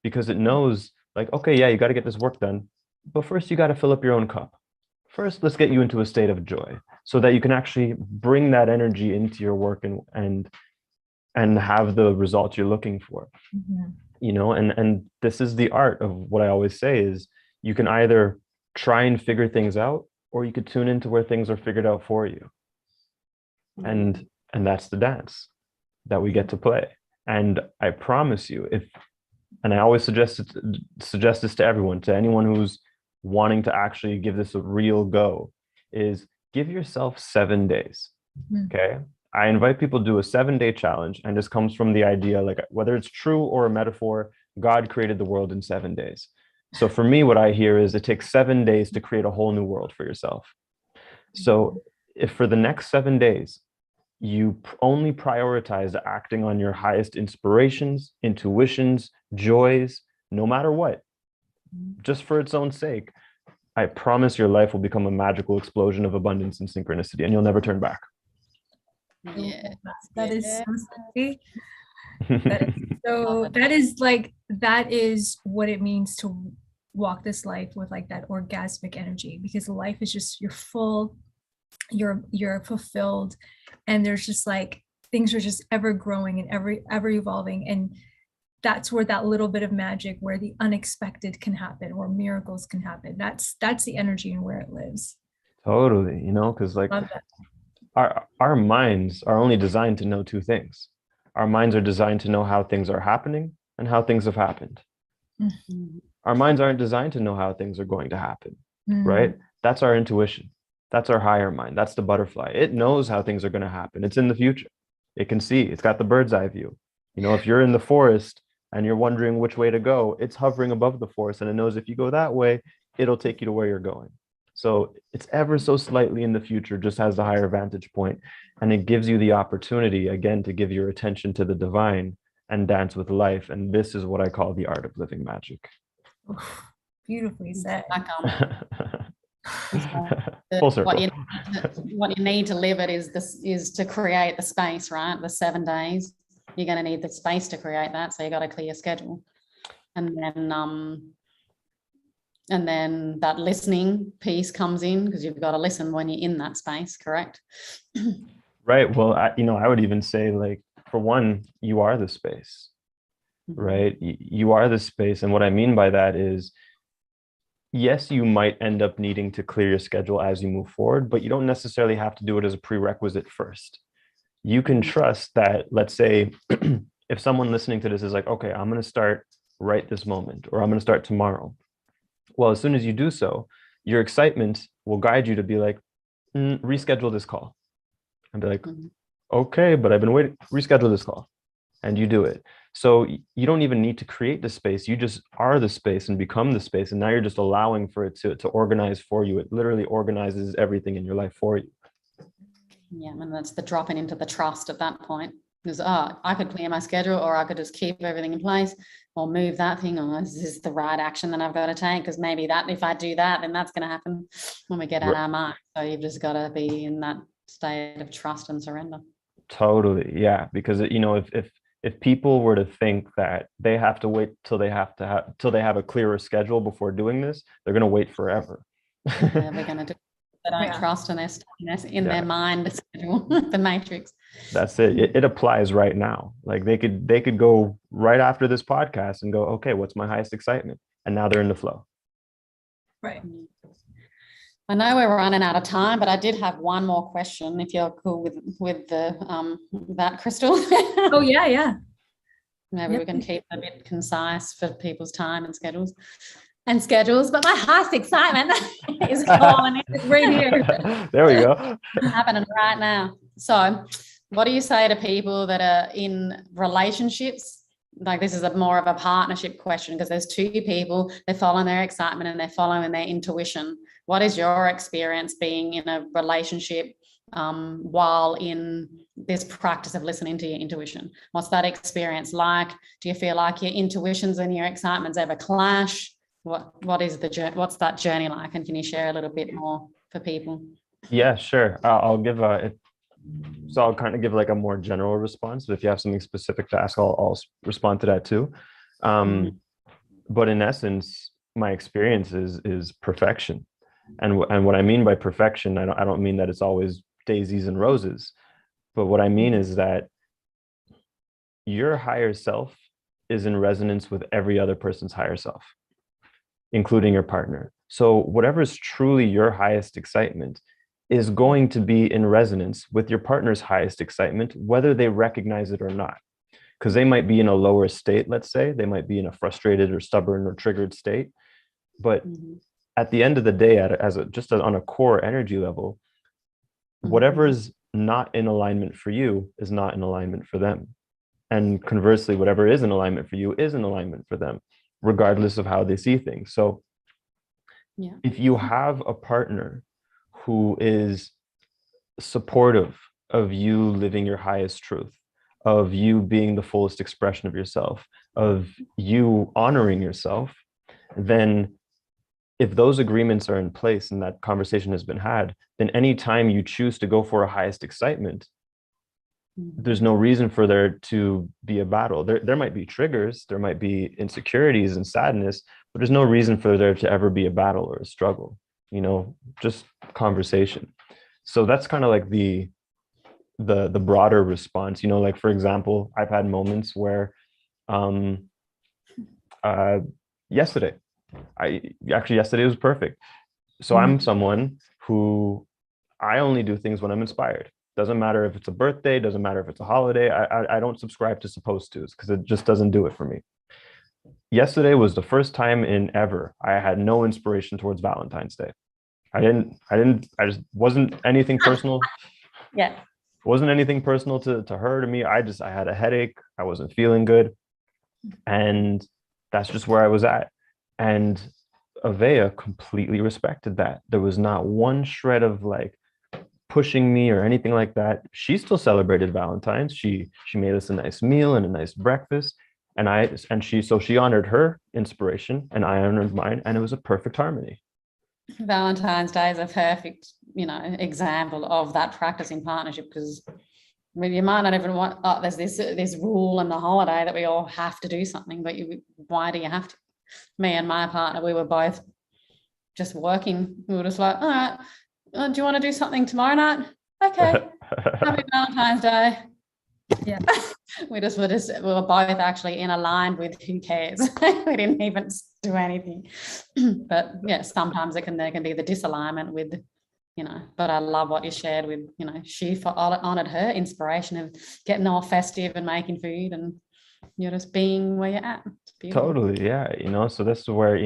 because it knows, like, okay, yeah, you got to get this work done, but first you got to fill up your own cup. First, let's get you into a state of joy so that you can actually bring that energy into your work and have the results you're looking for. And this is the art of what I always say is you can either try and figure things out, or you could tune into where things are figured out for you. And that's the dance that we get to play. And I promise you, and I always suggest this to everyone, to anyone who's wanting to actually give this a real go, is give yourself 7 days. Okay. I invite people to do a 7-day challenge. And this comes from the idea, like, whether it's true or a metaphor, God created the world in 7 days. So for me, what I hear is it takes 7 days to create a whole new world for yourself. So if for the next 7 days, you only prioritize acting on your highest inspirations, intuitions, joys, no matter what, just for its own sake, I promise your life will become a magical explosion of abundance and synchronicity, and you'll never turn back. Yeah. That is so sexy. That is what it means to walk this life with like that orgasmic energy, because life is just, you're full, you're fulfilled, and there's just like things are just ever growing and ever evolving, and that's where that little bit of magic, where the unexpected can happen, where miracles can happen. That's the energy and where it lives. Totally, because like our minds are only designed to know two things. Our minds are designed to know how things are happening and how things have happened. Our minds aren't designed to know how things are going to happen, right? That's our intuition. That's our higher mind. That's the butterfly. It knows how things are going to happen. It's in the future. It can see, it's got the bird's eye view. You know, if you're in the forest and you're wondering which way to go, it's hovering above the forest and it knows if you go that way, it'll take you to where you're going. So it's ever so slightly in the future, just has the higher vantage point, and it gives you the opportunity again to give your attention to the divine and dance with life. And this is what I call the art of living magic. Beautifully said. Like, Full circle. What you need to live it is to create the space, right? The 7 days, you're going to need the space to create that. So you got a clear schedule, and then that listening piece comes in, because you've got to listen when you're in that space, correct? Right. Well, I would even say, like, for one, you are the space, right? You are the space. And what I mean by that is, yes, you might end up needing to clear your schedule as you move forward, but you don't necessarily have to do it as a prerequisite first. You can trust that, let's say, if someone listening to this is like, okay, I'm going to start right this moment, or I'm going to start tomorrow. Well, as soon as you do so, your excitement will guide you to be like, reschedule this call. And be like, okay, but I've been waiting, reschedule this call. And you do it. So you don't even need to create the space. You just are the space and become the space. And now you're just allowing for it to organize for you. It literally organizes everything in your life for you. Yeah, and that's the dropping into the trust at that point. Because, I could clear my schedule, or I could just keep everything in place, or move that thing, or is this the right action that I've got to take? Because maybe that, if I do that, then that's going to happen when we get out our mind. So you've just got to be in that state of trust and surrender. Totally. Yeah. Because, if people were to think that they have to wait till they have a clearer schedule before doing this, they're going to wait forever. Yeah, we're going to do. They don't trust, and they're stuck in their mind schedule, the matrix. That's it. It applies right now. Like they could go right after this podcast and go, okay, what's my highest excitement? And now they're in the flow. Right. I know we're running out of time, but I did have one more question, if you're cool with that, Krystle. Oh yeah. Maybe we can keep it a bit concise for people's time and schedules. But my highest excitement is calling it right here. There we go. Happening right now. So what do you say to people that are in relationships? Like, this is more of a partnership question, because there's two people, they're following their excitement and they're following their intuition. What is your experience being in a relationship while in this practice of listening to your intuition? What's that experience like? Do you feel like your intuitions and your excitements ever clash? What's that journey like? And can you share a little bit more for people? Yeah, sure. I'll kind of give like a more general response, but if you have something specific to ask, I'll respond to that too. But in essence, my experience is perfection. And what I mean by perfection, I don't mean that it's always daisies and roses, but what I mean is that your higher self is in resonance with every other person's higher self, including your partner. So whatever is truly your highest excitement is going to be in resonance with your partner's highest excitement, whether they recognize it or not. Because they might be in a lower state, let's say, they might be in a frustrated or stubborn or triggered state. But at the end of the day, just on a core energy level, whatever is not in alignment for you is not in alignment for them. And conversely, whatever is in alignment for you is in alignment for them, regardless of how they see things. So if you have a partner who is supportive of you living your highest truth, of you being the fullest expression of yourself, of you honoring yourself, then if those agreements are in place and that conversation has been had, then anytime you choose to go for a highest excitement, there's no reason for there to be a battle. There might be triggers, there might be insecurities and sadness, but there's no reason for there to ever be a battle or a struggle, just conversation. So that's kind of like the broader response, like, for example, I've had moments where yesterday was perfect. So I'm someone who I only do things when I'm inspired. Doesn't matter if it's a birthday, doesn't matter if it's a holiday. I don't subscribe to supposed to's because it just doesn't do it for me. Yesterday was the first time in ever I had no inspiration towards Valentine's Day. I just wasn't anything personal. Yeah. wasn't anything personal to her, to me. I had a headache. I wasn't feeling good. And that's just where I was at. And Avea completely respected that. There was not one shred of like pushing me or anything like that. She still celebrated Valentine's. She made us a nice meal and a nice breakfast. She honored her inspiration and I honored mine, and it was a perfect harmony. Valentine's Day is a perfect, example of that practice in partnership, because you might not even want, there's this rule in the holiday that we all have to do something, but why do you have to? Me and my partner, we were both just working. We were just like, all right, do you want to do something tomorrow night? Okay. Happy Valentine's Day. Yeah. We were both actually in aligned with who cares. We didn't even do anything. But yeah, sometimes there can be the disalignment with, but I love what you shared with, she honored her inspiration of getting all festive and making food, and you're just being where you're at. Totally. Yeah. So this is where,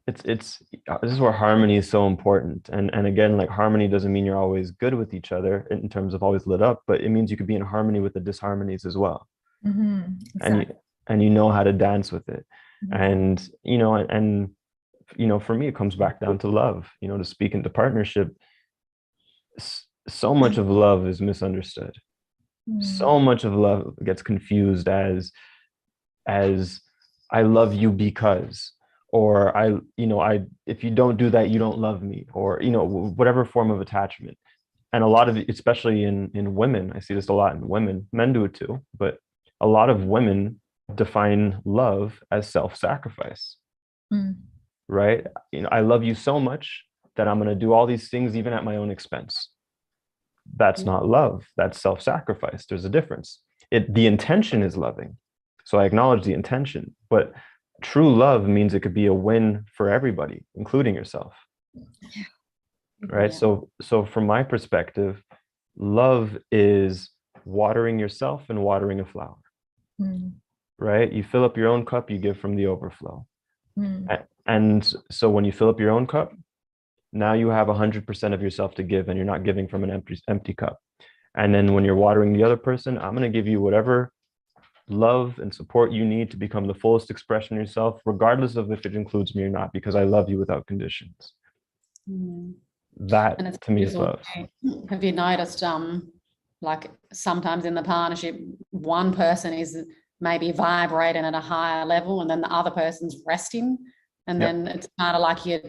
this is where harmony is so important. And again, like, harmony doesn't mean you're always good with each other in terms of always lit up, but it means you could be in harmony with the disharmonies as well. Exactly. And you know how to dance with it. And for me, it comes back down to love. To speak into partnership, so much of love is misunderstood. So much of love gets confused as I love you because, or if you don't do that, you don't love me, or whatever form of attachment. And a lot of it, especially in women, I see this a lot in women. Men do it too, but a lot of women define love as self-sacrifice. Right? I love you so much that I'm going to do all these things even at my own expense. That's not love. That's self-sacrifice. There's a difference. The intention is loving. So I acknowledge the intention, but true love means it could be a win for everybody, including yourself. Right? So from my perspective, love is watering yourself and watering a flower. Right? You fill up your own cup, you give from the overflow. And so when you fill up your own cup, now you have 100% of yourself to give, and you're not giving from an empty cup. And then when you're watering the other person, I'm going to give you whatever love and support you need to become the fullest expression of yourself, regardless of if it includes me or not, because I love you without conditions. That to me is love. Have you noticed, like, sometimes in the partnership, one person is maybe vibrating at a higher level and then the other person's resting, and then it's kind of like you're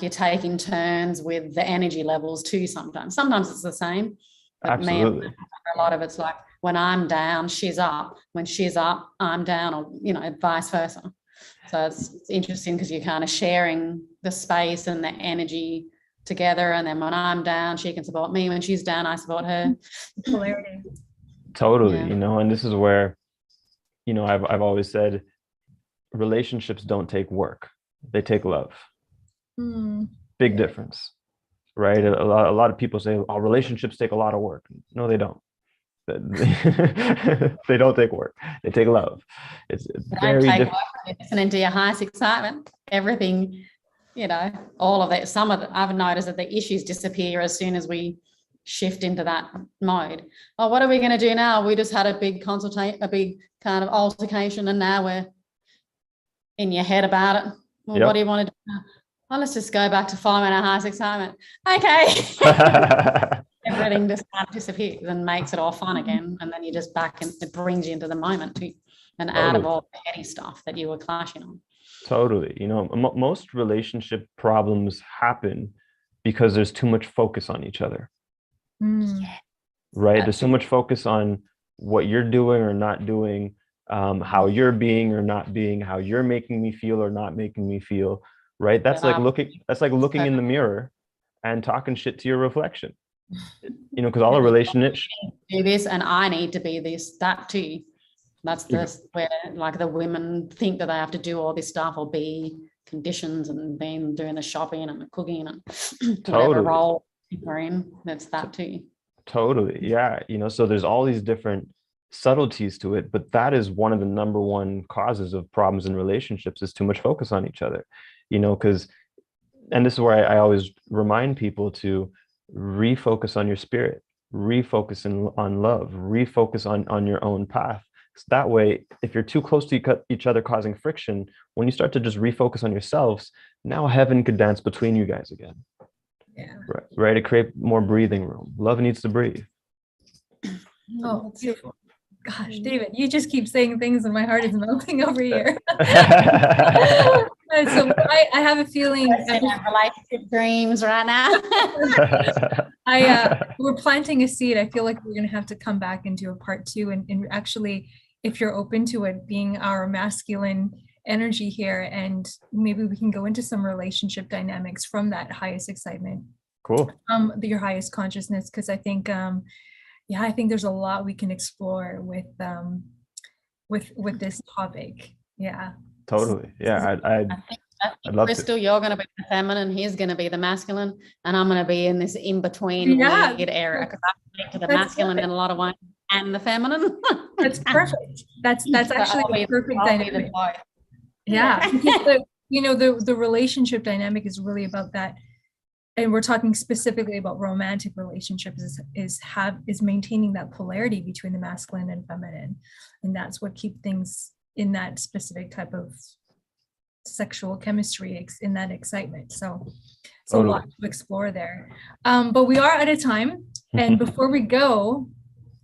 taking turns with the energy levels too. Sometimes it's the same, but absolutely. A lot of it's like, when I'm down, she's up. When she's up, I'm down, or vice versa. So it's interesting because you're kind of sharing the space and the energy together, and then when I'm down, she can support me. When she's down, I support her. Polarity. Totally. And this is where I've always said relationships don't take work, they take love. Big difference, right? A lot of people say, oh, relationships take a lot of work. No, they don't. They don't take work, they take love. It's very different. Listening to your highest excitement, everything, all of that. I've noticed that the issues disappear as soon as we shift into that mode. Oh, what are we going to do now? We just had a big kind of altercation, and now we're in your head about it. Well, what do you want to do now? Oh, let's just go back to following our highest excitement. Okay. Everything just kind of disappears and makes it all fun again. And then you're just back, and it brings you into the moment too, and out of all the heady stuff that you were clashing on. Totally. Most relationship problems happen because there's too much focus on each other. Right? There's so much focus on what you're doing or not doing, how you're being or not being, how you're making me feel or not making me feel. Right? That's like looking in the mirror and talking shit to your reflection. Because all a relationship do this, and I need to be this, that too. That's where, like, the women think that they have to do all this stuff or be conditions and being doing the shopping and the cooking and whatever role we're in. That's that too. Totally. Yeah. So there's all these different subtleties to it, but that is one of the number one causes of problems in relationships, is too much focus on each other. And this is where I always remind people to refocus on your spirit, refocus on love, refocus on your own path. So that way, if you're too close to each other causing friction, when you start to just refocus on yourselves, now heaven could dance between you guys again. Yeah. Right, to create more breathing room. Love needs to breathe. Oh, beautiful. Gosh, David, you just keep saying things and my heart is melting over here. So I have a feeling relationship dreams right now. We're planting a seed. I feel like we're gonna have to come back and do a part 2 and actually, if you're open to it, being our masculine energy here, and maybe we can go into some relationship dynamics from that highest excitement. Cool. Your highest consciousness, because I think yeah, I think there's a lot we can explore with this topic. Yeah. Totally. Yeah. I think love Krystle, you're going to be the feminine, he's going to be the masculine, and I'm going to be in this in-between weird area, because I connect to the masculine in a lot of ways and the feminine. That's perfect. That's actually a perfect dynamic. Yeah. Because the relationship dynamic is really about that. And we're talking specifically about romantic relationships, is maintaining that polarity between the masculine and feminine. And that's what keeps things in that specific type of sexual chemistry, in that excitement. So it's a lot to explore there. But we are out of time. And before we go,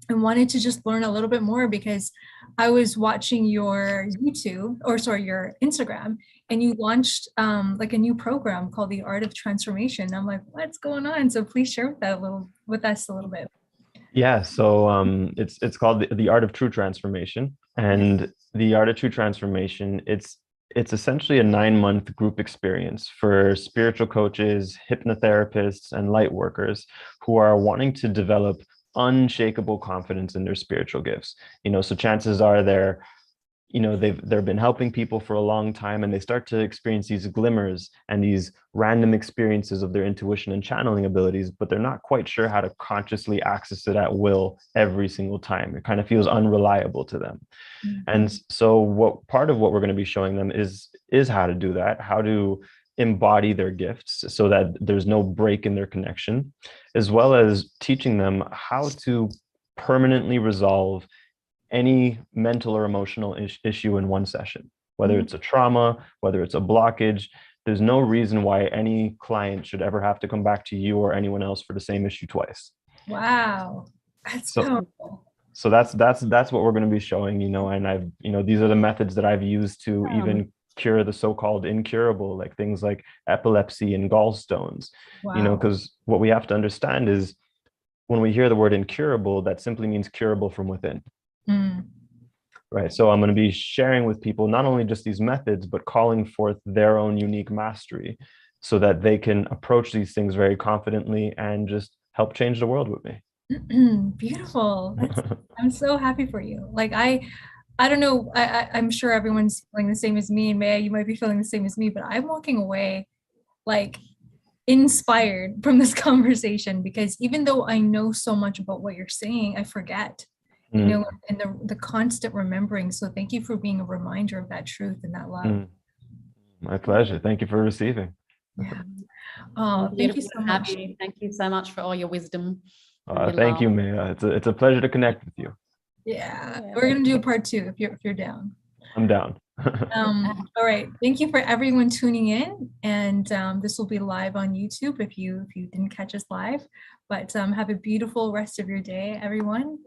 I wanted to just learn a little bit more, because I was watching your your Instagram, and you launched like a new program called the Art of Transformation. And I'm like, what's going on? So please share with us a little bit. Yeah, so it's called the Art of True Transformation, and the Art of True Transformation, it's essentially a 9-month group experience for spiritual coaches, hypnotherapists, and light workers who are wanting to develop unshakable confidence in their spiritual gifts. So chances are they've been helping people for a long time, and they start to experience these glimmers and these random experiences of their intuition and channeling abilities, but they're not quite sure how to consciously access it at will every single time. It kind of feels unreliable to them. Mm-hmm. And so part of what we're going to be showing them is how to do that, how to embody their gifts so that there's no break in their connection, as well as teaching them how to permanently resolve any mental or emotional issue in one session, whether it's a trauma, whether it's a blockage. There's no reason why any client should ever have to come back to you or anyone else for the same issue twice. Wow, that's powerful. So that's what we're going to be showing, and these are the methods that I've used to even cure the so-called incurable, like things like epilepsy and gallstones. Because what we have to understand is, when we hear the word incurable, that simply means curable from within. Right. So I'm going to be sharing with people not only just these methods, but calling forth their own unique mastery so that they can approach these things very confidently and just help change the world with me. Beautiful. I'm so happy for you. Like, I don't know. I'm sure everyone's feeling the same as me, and Maya, you might be feeling the same as me, but I'm walking away like inspired from this conversation, because even though I know so much about what you're saying, I forget. And the constant remembering. So thank you for being a reminder of that truth and that love. My pleasure. Thank you for receiving. Yeah. Oh, thank you so much. Thank you so much for all your wisdom. Thank you, Maya. It's a pleasure to connect with you. Yeah. We're gonna do a part 2 if you're down. I'm down. All right. Thank you for everyone tuning in. And this will be live on YouTube if you didn't catch us live. But have a beautiful rest of your day, everyone.